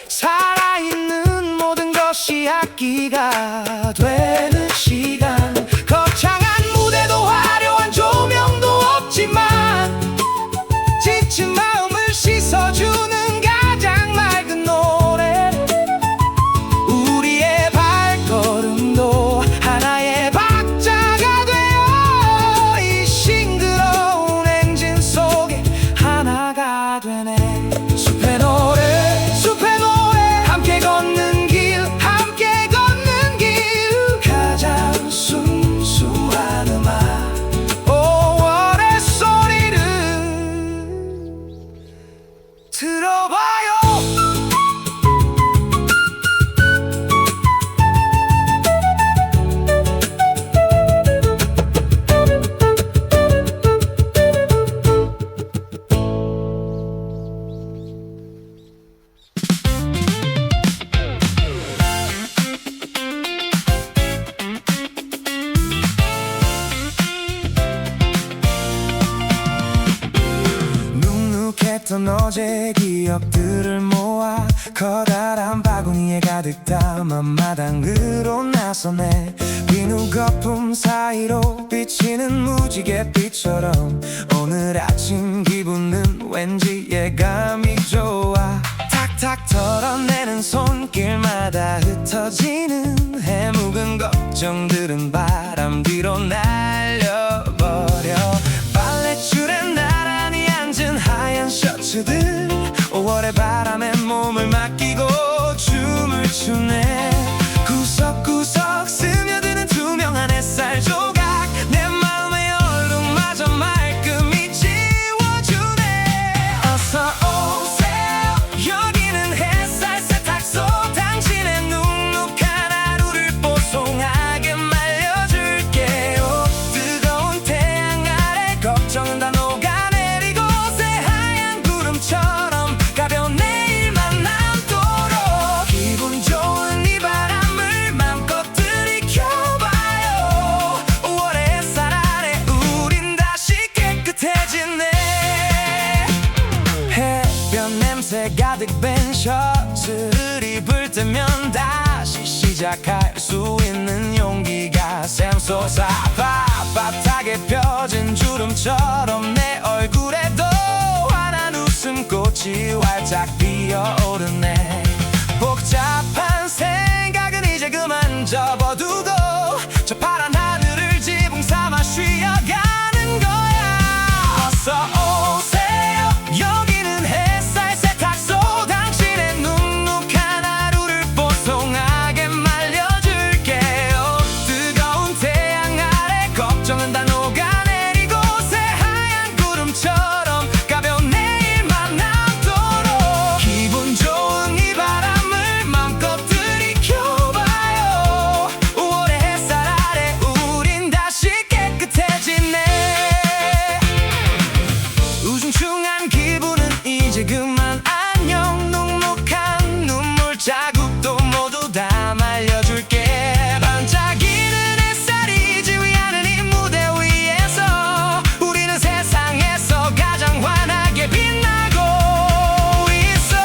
[SPEAKER 3] 살아있는 모든 것이 악기가 되는 시간. 거창한 무대도 화려한 조명도 없지만 지친 마음을 씻어주는 가장 맑은 노래. 우리의 발걸음도 하나의 박자가 되어 이 싱그러운 행진 속에 하나가 되네. 숲의 노래, 숲의 노래. 함께 걷는 길, 함께 걷는 길. 가장 순수한 음악, 5월의 소리를 들어봐요. 눅눅했던 어제의 기억들을 모아 커다란 바구니에 가득 담아 마당으로 나서네. 비누 거품 사이로 비치는 무지갯빛처럼 오늘 아침 기분은 왠지 예감이 좋아. 탁탁 털어내는 손길마다 흩어지는 내 묵은 걱정들은 바람 뒤로 날려버려. 빨랫줄에 나란히 앉은 하얀 셔츠들 5월의 바람에 몸을 맡기고 춤을 추네. 구석구석 스며드는 투명한 햇살 조각 내 마음의 얼룩마저 말끔히 지워주네. 어서 오세요. 여기는 햇살 세탁소. 당신의 눅눅한 하루를 뽀송하게 말려줄게요. 뜨거운 태양 아래 걱정은 다 녹아내리고 새하얀 구름처럼 가벼운 내일만 남도록 기분 좋은 이 바람을 맘껏 들이켜봐요. 5월의 햇살 아래 우린 다시 깨끗해지네. 해변 냄새 가득 밴 셔츠를 입을 때면 다시 시작할 수 있는 용기가 샘솟아. 빳빳하게 펴진 주름처럼 내 얼굴에도 환한 웃음꽃이 활짝 피어오르네. 복잡한 생각은 이제 그만 접어두고 저 파란 하늘을 지붕 삼아 쉬어가는 거야. 어서 오세요. 여기는 햇살 세탁소. 당신의 눅눅한 하루를 뽀송하게 말려줄게요. 뜨거운 태양 아래 걱정은 다 녹아내리고 새하얀 구름처럼 가벼운 내일만 남도록 기분 좋은 이 바람을 맘껏 들이켜봐요. 5월의 햇살 아래 우린 다시 깨끗해지네. 우중충한 기분은 이제 그만 안녕. 눅눅한 눈물 자국도 모두 다 말려줄게. 반짝이는 햇살이 지휘하는 이 무대 위에서 우리는 세상에서 가장 환하게 빛나고 있어.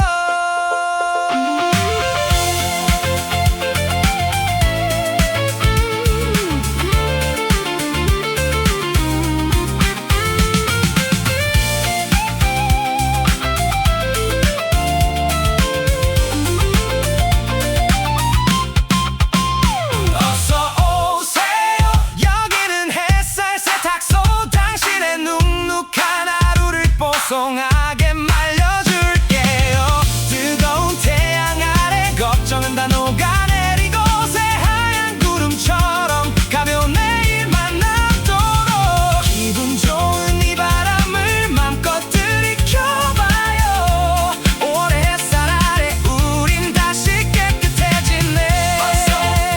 [SPEAKER 3] 어서 오세요. 여기는 햇살 세탁소. 당신의 눅눅한 하루를 뽀송하게 말려줄게요. 뜨거운 태양 아래 걱정은 다 녹아내리고 새하얀 구름처럼 가벼운 내일만 남도록 기분 좋은 이 바람을 맘껏 들이켜봐요. 5월의 햇살 아래 우린 다시 깨끗해지네.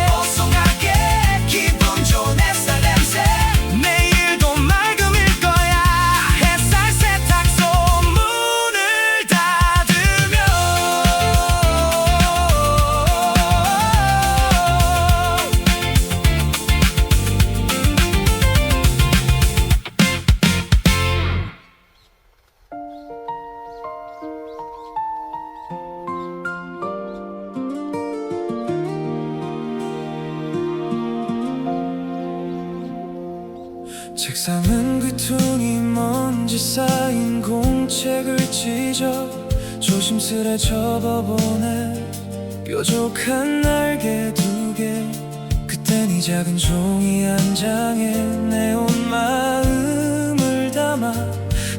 [SPEAKER 3] 뽀송하게 기분 좋은 햇살 냄새. 내일도 맑음일 거야. 햇살 세탁소 문을 닫으면. 책상은 귀퉁이 먼지 쌓인 공책을 찢어 조심스레 접어보네. 뾰족한 날개 2개. 그땐 이 작은 종이 한 장에 내 온 마음을 담아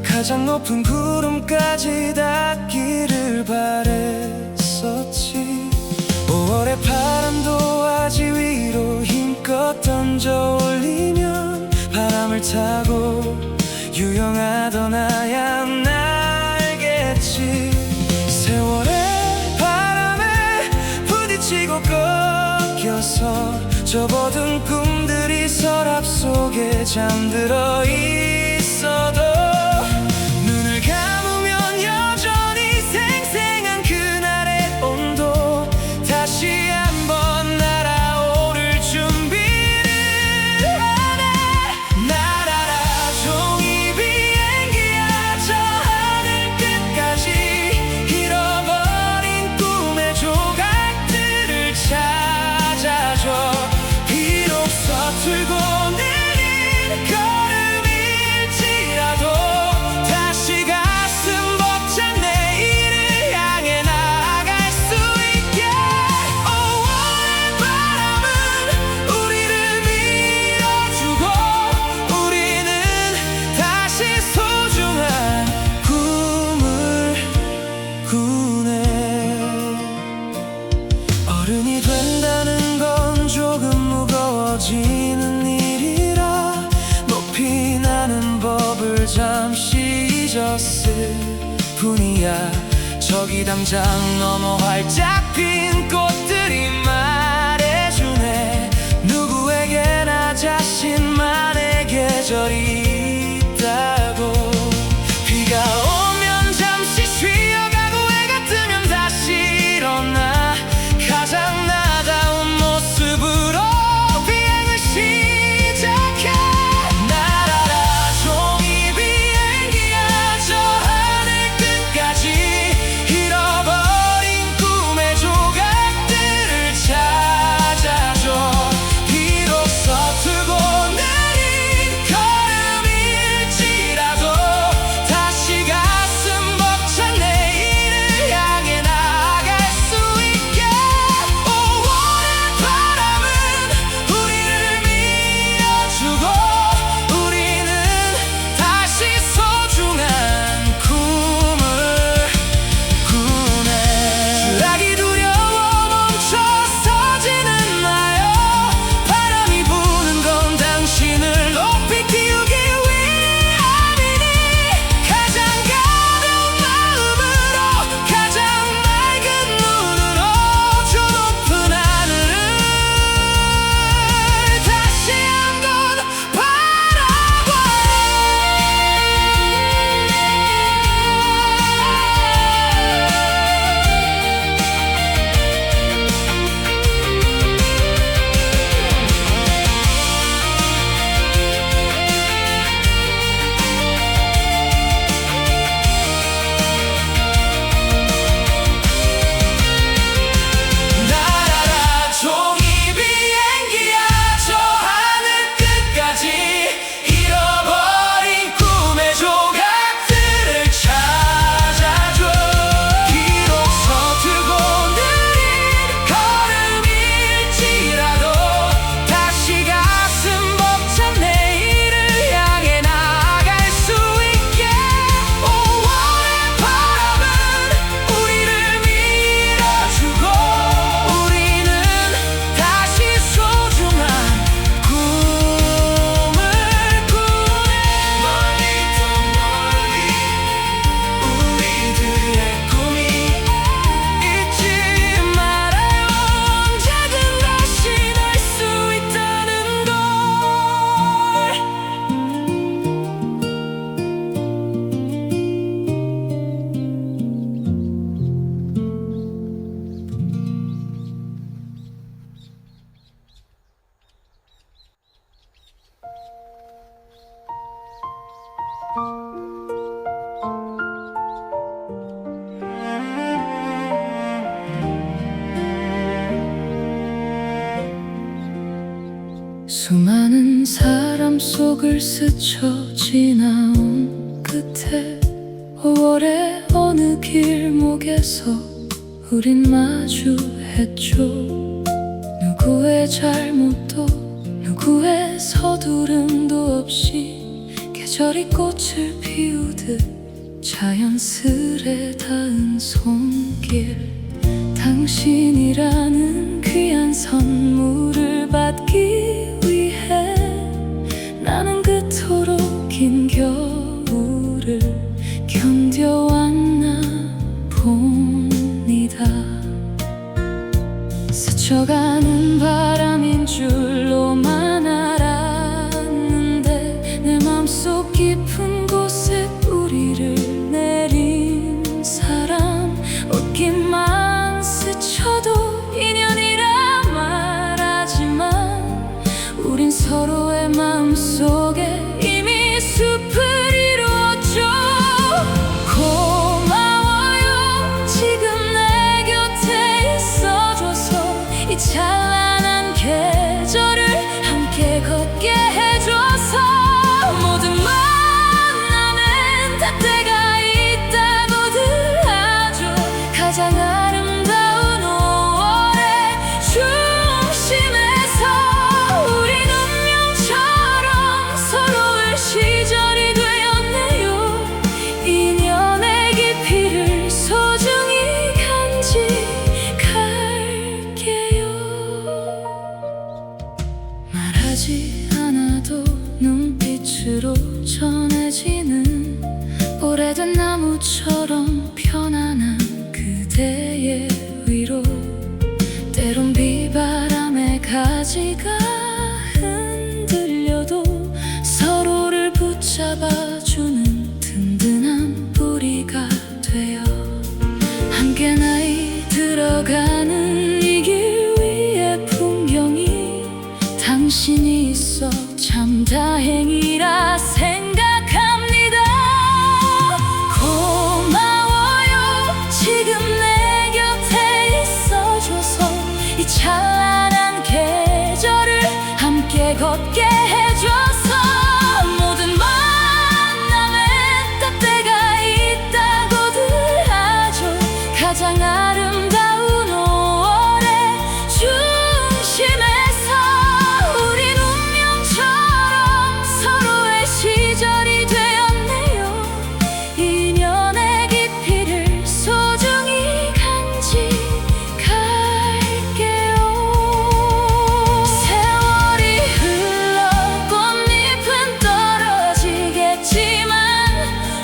[SPEAKER 3] 가장 높은 구름까지 닿기를 바랬었지. 5월의 바람도 아지 위로 힘껏 던져 올리면 바람을 타고 유영하던 하얀 날겠지. 세월의 바람에 부딪히고 꺾여서 접어든 꿈들이 서랍 속에 잠들어 있어도 눈을 감으면 여전히 생생한 그날의 온도. 다시 한번 날아오를 준비를 하네. 날아라 종이 비행기야. 저 하늘 끝까지 잃어버린 꿈의 조각들을 찾아줘. 비록 서툴고 느린 걸음이 익숙해졌을 뿐이야. 저기 담장 너머 활짝 핀 꽃들이 말해주네. 누구에게나 자신만의 계절이 있다고. 비가 오면 잠시 쉬어가고 해가 뜨면 다시 일어나 가장 나다운 모습으로 비행을 시작해. 날아라 종이 비행기야 저 하늘 끝까지. 잃어버린 꿈의 조각들을 찾아줘. 비록 서투고 느린 걸음일지라도 다시 가슴 벅찬 내일을 향해 나아갈 수 있게. 5월의 바람은 우리를 밀어주고 우리는 다시 소중한 꿈을 꾸네. 추락이 두려워 멈춰서지는 마요. 바람이 부는 건 당신을 높이 띄우기 위함이니 가장 가벼운 마음으로 가장 맑은 눈으로 저 높은 하늘을 다시 한번 날아라 종이 비행기야 저 하늘 끝까지. 잃어버린 꿈의 조각들을 찾아줘. 비록 서투고 느린 걸음일지라도 다시 가슴 벅찬 내일을 향해 나아갈 수 있게. 5월의 바람은 우리를 밀어주고 우리는 다시 소중한 꿈을 꾸네. 멀리 더 멀리 우리들의 꿈이 잊지 말아요. 언제든 다시 날 수 있다는 걸.
[SPEAKER 2] 수많은 사람 속을 스쳐 지나온 끝에 5월의 어느 길목에서 우린 마주했죠. 누구의 잘못도 누구의 서두름도 없이 계절이 꽃을 피우듯 자연스레 닿은 손길. 당신이라는 귀한 선물을 받기 위해 나는 그토록 긴 겨울을 견뎌왔나 봅니다. 스쳐가는 바람인 줄로만 알았는데 내 맘속 깊은 곳에 뿌리를 내린 사람. 옷깃만 스쳐도 인연이라 말하지만 우린 서로의 마음속에 이미 숲을 오래된 나무처럼 편안한 그대의 위로 때론 비바람에 가지가 흔들려도 서로를 붙잡아주는 든든한 뿌리가 되어 함께 나이 들어가는 이 길 위의 풍경이 당신이 있어 참 다행이라 생각합니다. 고마워요 지금 내 곁에 있어줘서 이 찬란한 계절을 함께 걷게 해줘서 모든 만남에 딱 때가 있다고들 하죠. 가장 아름다운 5월의 중심에서 우린 운명처럼 서로의 시절이 되었네요. 인연의 깊이를 소중히 간직할게요. 세월이 흘러 꽃잎은 떨어지겠지만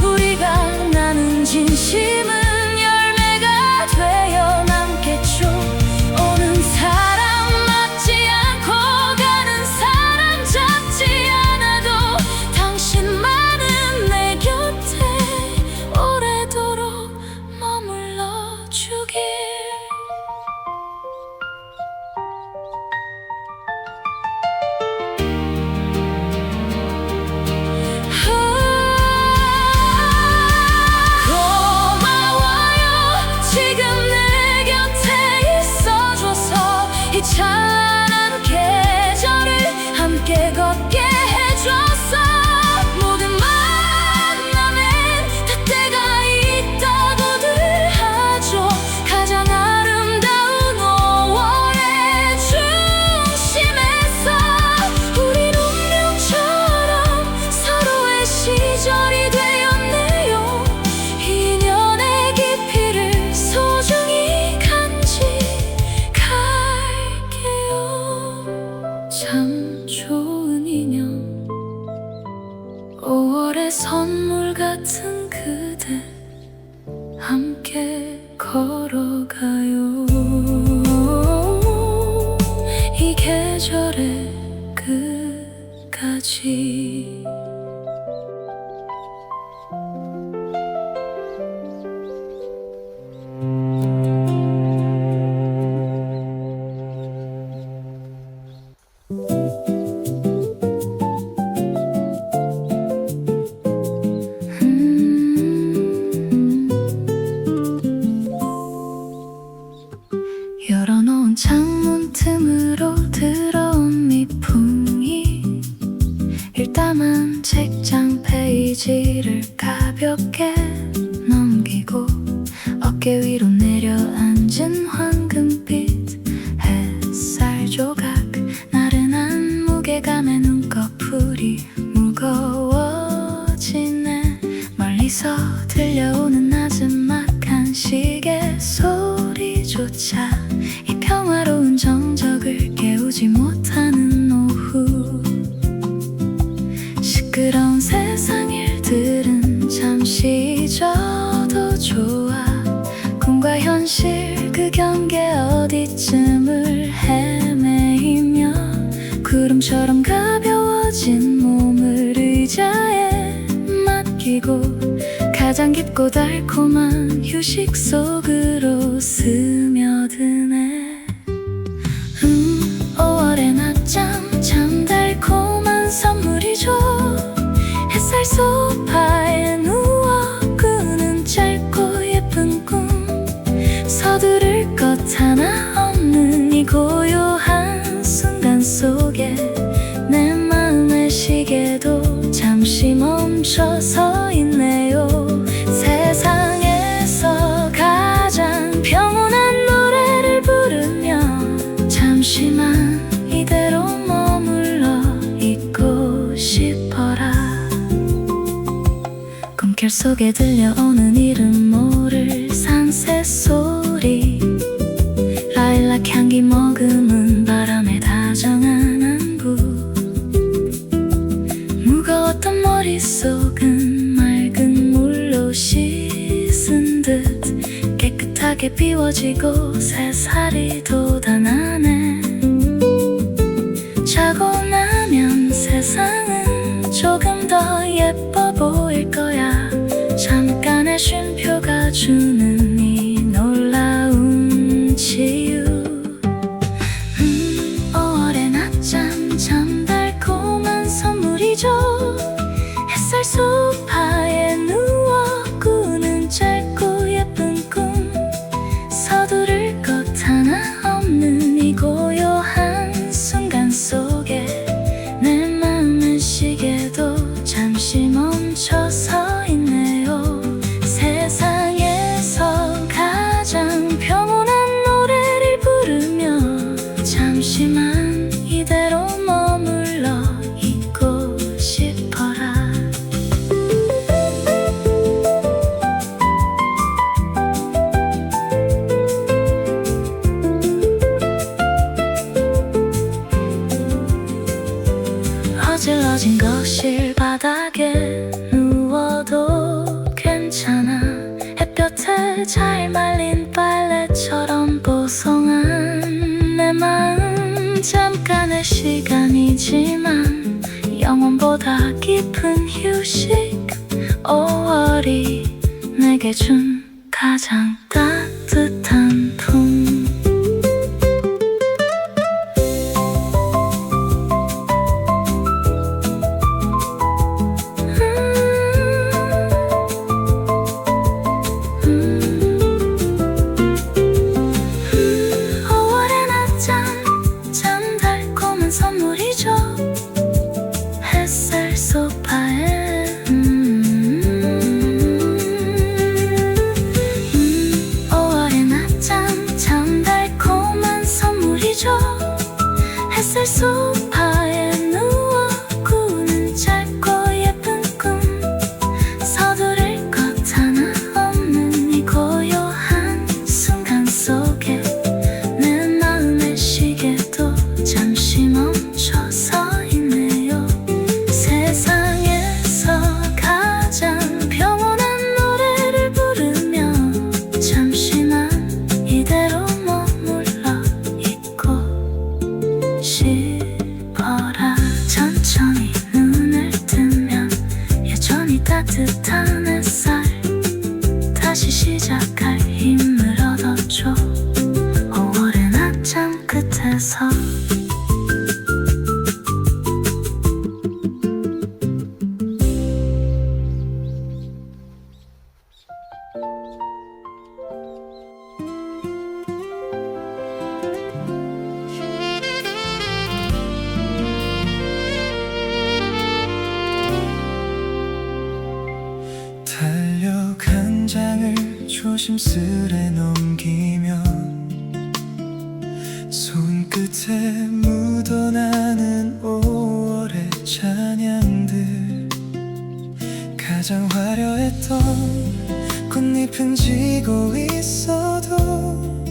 [SPEAKER 2] 우리가 나눈 진심은 열매가 되어 남겠죠. 오는 사람 맞지 않고 가는 사람 잡지 않아도 당신만은 내 곁에 오래도록 머물러 주길. 고마워요 지금 내 곁에 있어줘서 이 찬란한 계절을 함께 걷게 해줘서 모든 만남엔 다 때가 있다고들 하죠. 가장 아름다운 5월의 중심에서 우린 운명처럼 서로의 시절이 되었네요. 인연의 깊이를 소중히 간직할게요. 참 좋은 인연 5월의 선물 같은 그대 함께 걸어가요. 이 계절의 끝까지. 열어놓은 창문 틈으로 들어온 미풍이 일담한 책장 페이지를 가볍게 넘기고 어깨 위로 내려앉은 황금빛 햇살 조각 나른한 무게감에 눈꺼풀이 무거워지네. 멀리서 들려오는 나지막한 시계 소리조차 이 평화로운 정적을 깨우지 못하는 오후. 시끄러운 세상 일들은 잠시 잊어도 좋아. 꿈과 현실 그 경계 어디쯤을 헤매이며 구름처럼 가벼워진 몸을 의자에 맡기고 가장 깊고 달콤한 휴식 속으로 스며드네. 5월의 낮잠 참 달콤한 선물이죠. 햇살 소파에 누워 꾸는 짧고 예쁜 꿈 서두를 것 하나 없는 이 고요한 순간 속에 내 마음의 시계도 잠시 멈춰 서 있네요. 세상에서 가장 평온한 노래를 부르며 잠시만 이대로 머물러 있고 싶어라. 꿈결 속에 들려오는 이름 모를 산새 소리 라일락 향기 머금은 바람에 다정한 안부. 무거웠던 머릿속은 맑은 물로
[SPEAKER 1] 습하게 비워지고 새살이 돋아나네. 자고 나면 세상은 조금 더 예뻐 보일 거야. 잠깐의 쉼표가 주는 이 놀라운 치유. 5월의 낮잠 참 달콤한 선물이죠. 햇살 소파에 누워 꾸는 짧고 예쁜 꿈. 서두를 것 하나 없는 이 고요한 순간 속에 내 마음의 시계도 잠시 멈춰서 있네요. 세상에서 가장 평온한 노래를 부르며 잠시만 이대로 머물러 있고 싶어라. 어질러진 거실 바닥에 누워도 괜찮아. 햇볕에 잘 말린 빨래처럼 뽀송한 내 마음. 잠깐의 시간이지만 영원보다 깊은 휴식. 5월이 내게 준 가장 따뜻한 품. 선물이죠. 햇살 소파에 5월의 낮잠 참 달콤한 선물이죠. 햇살 소파에 누워 꾸는 짧고 예쁜 꿈. 서두를 것 하나 없는 이 고요한 순간 속에 내 마음의 시계도 잠시 멈춰서 있네요. 세상에서 가장 평온한 노래를 부르며 잠시만 이대로 머물러 있고 싶어라. 천천히 눈을 뜨면 여전히 따뜻한 햇살. 다시 시작할 힘을 얻어줘. 5월의 낮잠 끝에서
[SPEAKER 3] 달려간 장을 조심스레 넘기면 손끝에 묻어나는 5월의 찬양들. 가장 화려했던 꽃잎은 지고 있어도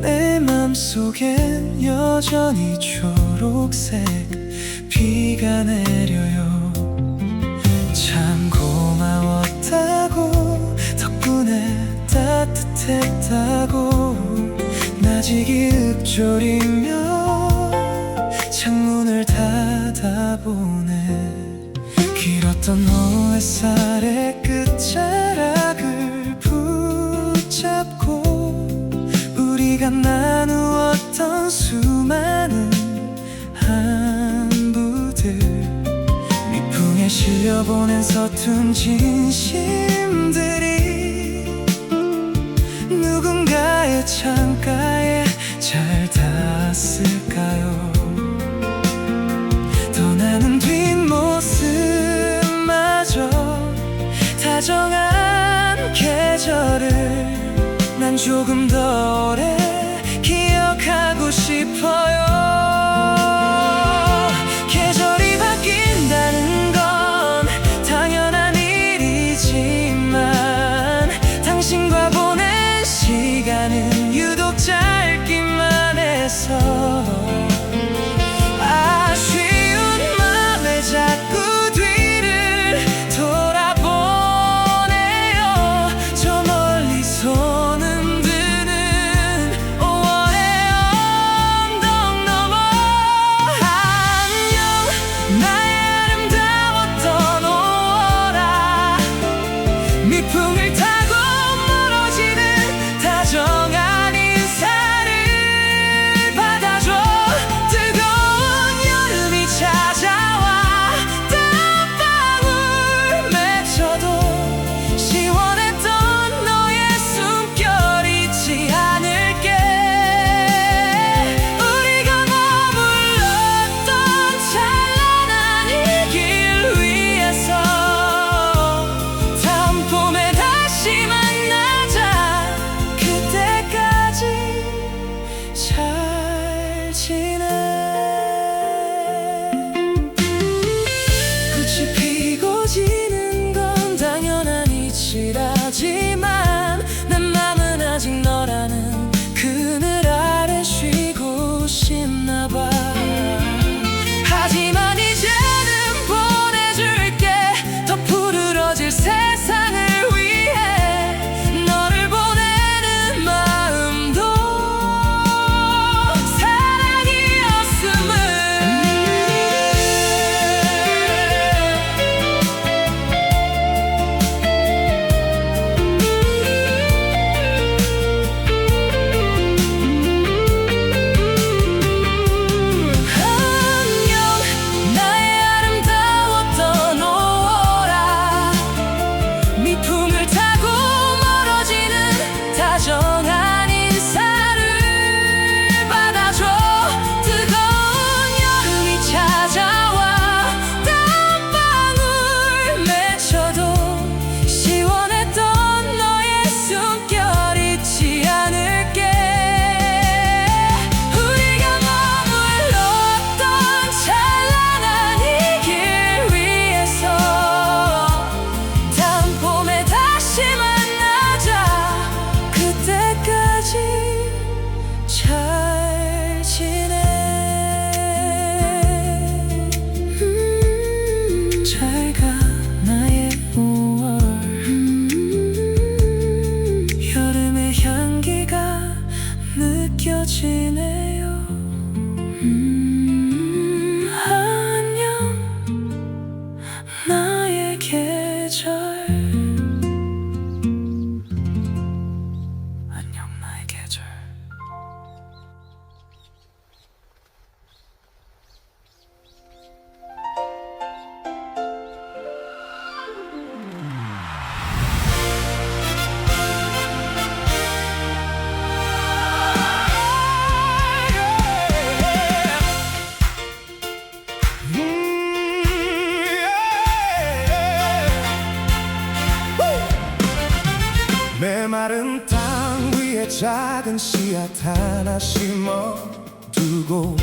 [SPEAKER 3] 내 맘속엔 여전히 초록색 비가 내려요. 참 고마웠다고, 덕분에 따뜻했다고 나직이 읊조리며 창문을 닫아보네. 길었던 햇살의 끝자락을 붙잡고 우리가 나누었던 수많은 안부들. 미풍에 실려보낸 서툰 진심들이 누군가의 창가에 잘 닿았을까요? 떠나는 뒷모습마저 다정한 계절을 난 조금 더 오래 기억하고 싶어요. 계절이 바뀐다는 건 당연한 일이지만 당신과 보낸 시간은 유독 짧기만 해서 아쉬운 맘에 자꾸 뒤를 돌아보네요. 저 멀리 손 미풍을 타고 멀어지는 다정한 인사를 받아줘. 뜨거운 여름이 찾아와 땀방울 맺혀도 시원했던 너의 숨결 잊지 않을게. 우리가 머물렀던 찬란한 이 길 위에서 다음 봄에 다시 만나자. 그때까지 잘 지내. 꽃이 피고 지는 건 당연한 이치라지만 내 맘은 아직 너라는 그늘 아래 쉬고 싶나 봐. 하지만 이제는 보내줄게. 더 푸르러질 세상을 위해 너를 보내는 마음도 사랑이었음을. 안녕 나의 아름다웠던 5월아. 미풍을 타고 멀어지는 다정한 인사를 받아줘. 뜨거운 여름이 찾아와 땀방울 맺혀도 시원했던 너의 숨결 잊지 않을게. 우리가 머물렀던 찬란한 이 길 위에서 다음 봄에 다시 만나자. 그때까지 잘 지내. 잘 가 나의 5월. 여름의 향기가 느껴지네요. 안녕 나의 계절. 안녕 나의 계절.
[SPEAKER 4] 메마른 땅 위에 작은 씨앗 하나 심어두고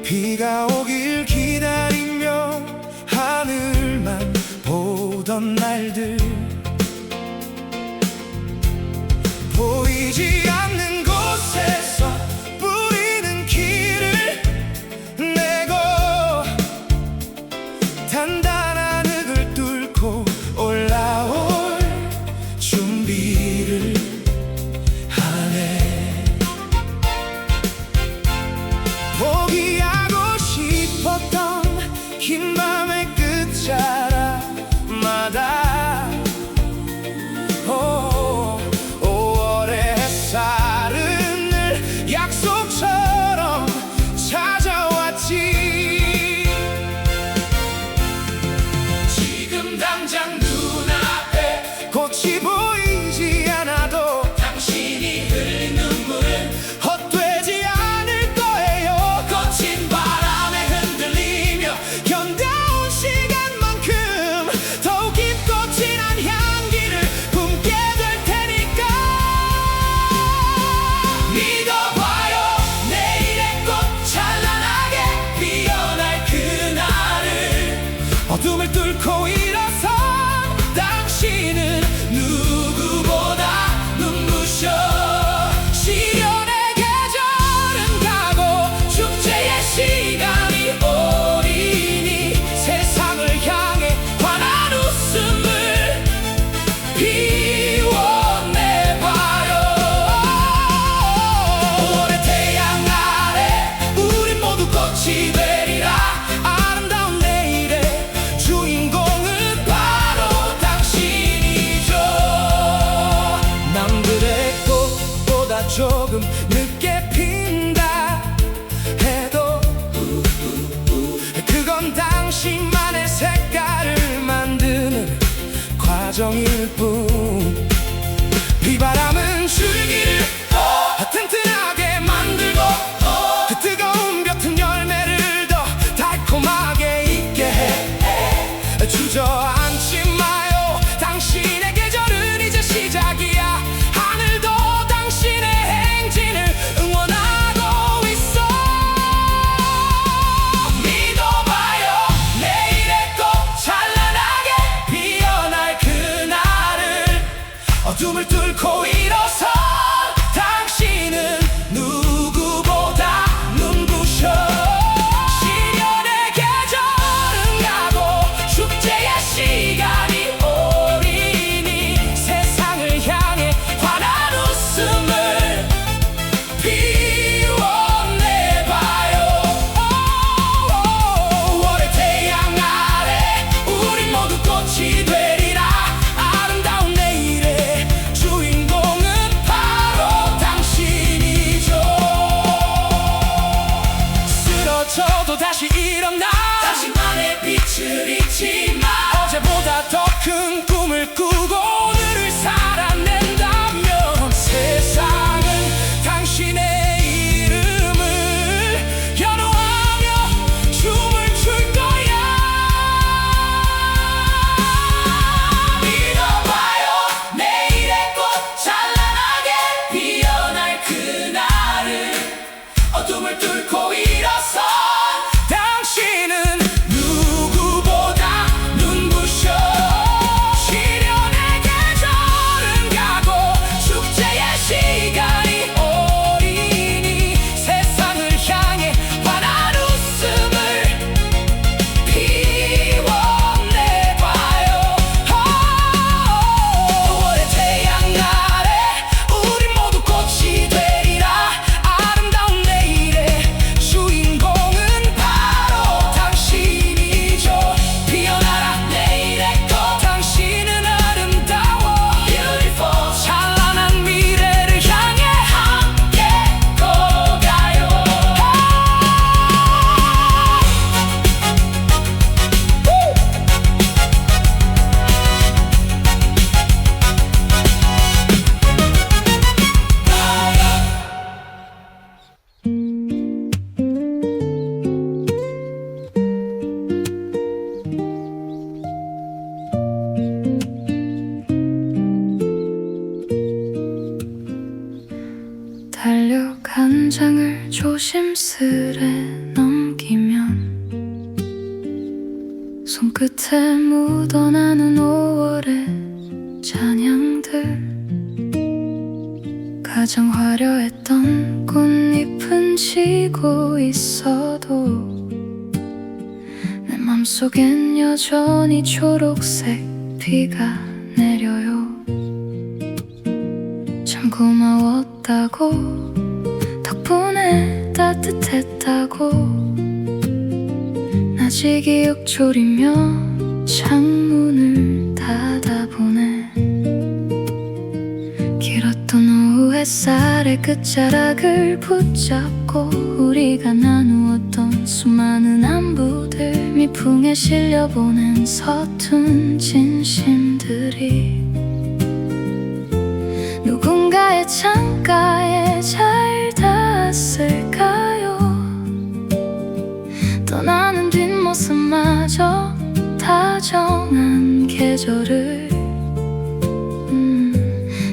[SPEAKER 4] 비가 오길 기다리며 하늘만 보던 날들. 보이지 않는 곳에서 뿌리는 길을 내고 단단한 흙을 뚫고 올라올 준비를 하네. 포기하고 싶었던 긴 밤의 끝자락마다 5월의 햇살은 늘 약속처럼 찾아왔지. 지금 당장 눈앞에 꽃이 보이지 않아도 당신이 흘린 눈물은 헛되지 않을 거예요. 거친 바람에 흔들리며 견뎌온 시간만큼 더욱 깊고 진한 향기를 품게 될 테니까. 믿어봐요. 내일의 꽃 찬란하게 피어날 그날을. 어둠을 뚫고 일어선 당신은 누구보다 눈부셔. 시련의 계절은 가고 축제의 시간이 오리니 세상을 향해 환한 웃음을 피워내봐요. 5월의 태양 아래 우린 모두 꽃이 되리라. 아름다운 내일의 주인공을
[SPEAKER 3] 과정일 뿐. 비바람은 줄기를 튼튼하게 만들고 그 뜨거운 볕은 열매를 더 달콤하게 익게 해. 주저앉지 마요. 당신의 계절은 이제 시작이야. 하늘도 당신의 행진을 응원하고 있어. 믿어봐요. 내일의 꽃 찬란하게 피어날 그날을. 어둠을 뚫고 일어서 당신은 누구보다 눈부셔. 시련의 계절은 가고 축제의 시간이 오리니 세상을 향해 환한 웃음을 피워내봐요. 5월의 태양 아래 우리 모두 꽃이 되리라. 아름다운 내일의 주인공은 바로 당신이죠. 쓰러져도 다시 일어나 당신만의 빛을 잊지 마. 어제보다 더 큰 꿈을 꾸고 오늘을 살아낸다면 세상은 당신의 이름을 연호하며 춤을 출 거야. 믿어봐요. 내일의 꽃 찬란하게 피어날 그날을. 어둠을 뚫고 일어서 당신은 누구보다 눈부셔. 시련의 계절은 가고 축제의 시간이 오리니 세상을 향해 환한 웃음을 피워내봐요. 5월의 태양 아래 우리 모두 꽃이 되리라. 아름다운 내일의 주인공은 바로 당신이죠. 피어나라 내일의 꽃. 당신은 아름다워 beautiful. 찬란한 미래를 향해 함께 걸어가요.
[SPEAKER 1] 달력한 장을 조심스레 넘기면 손끝에 묻어나는 5월의 찬양들. 가장 화려했던 꽃잎은 지고 있어도 내 맘속엔 여전히 초록색 비가 내려요. 참 고마웠다고 덕분에 따뜻했다고 낮이 기억 졸이며 창문을 닫아보네. 길었던 오후 햇살의 끝자락을 붙잡고 우리가 나누었던 수많은 안부들. 미풍에 실려보낸 서툰 진심들이 누군가의 창가에 잘 닿았을까요? 떠나는 뒷모습마저 다정한 계절을.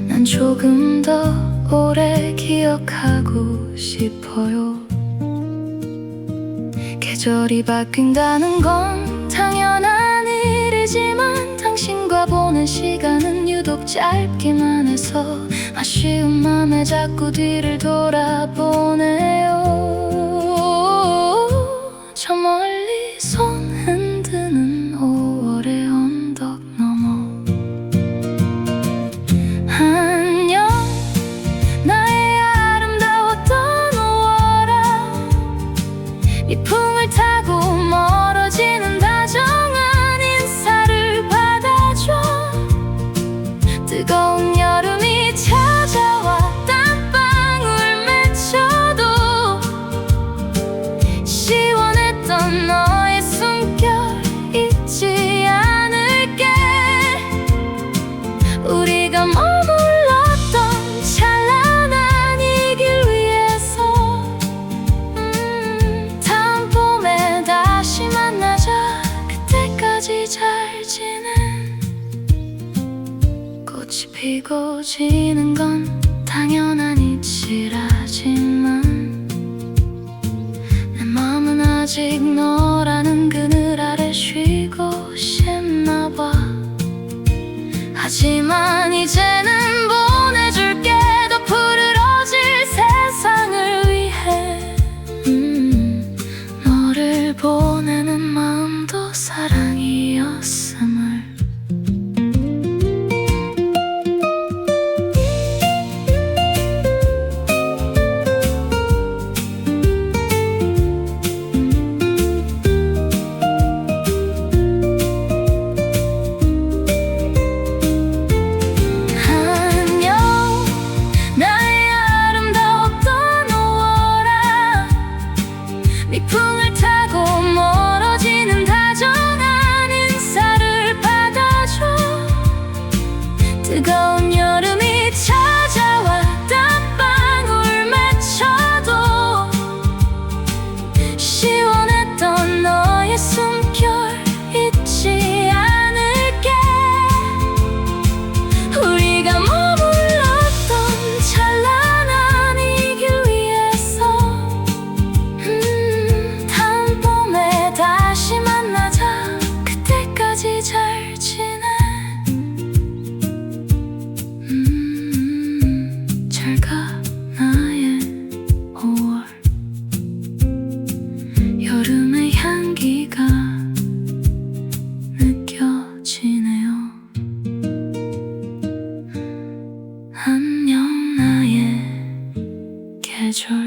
[SPEAKER 1] 난 조금 더 오래 기억하고 싶어요. 계절이 바뀐다는 건 당연한 일이지만 당신과 보낸 시간은 유독 짧기만 해서 아쉬운 맘에 자꾸 뒤를 돌아보네요. 저 멀리 손 흔드는 5월의 언덕 너머. 안녕 나의 아름다웠던 5월아. 미풍을 타고 멀어지는 다정한 인사를 받아줘. 뜨거운 여름이 찾아와 땀방울 맺혀도 그때까지 잘 지내. 꽃이 피고 지는 건 당연한 이치라지만 내 맘은 아직 너라는 그늘 아래 쉬고 싶나 봐. 하지만 이제는 보내줄게 더 푸르러질 세상을 위해. 너를 보내는 마음도 사랑이었음을. 미풍을 타고 멀어지는 다정한 인사를 받아줘. 뜨거운 여름이 찾아와 땀방울 맺혀도 시원했던 너의 숨결 잊지 않을게. 우리가 머물렀던 찬란한 이 길 위에서 다시 만나자. 그때까지 잘 지내. 잘 가 나의 5월. 여름의 향기가 느껴지네요. 안녕 나의 계절.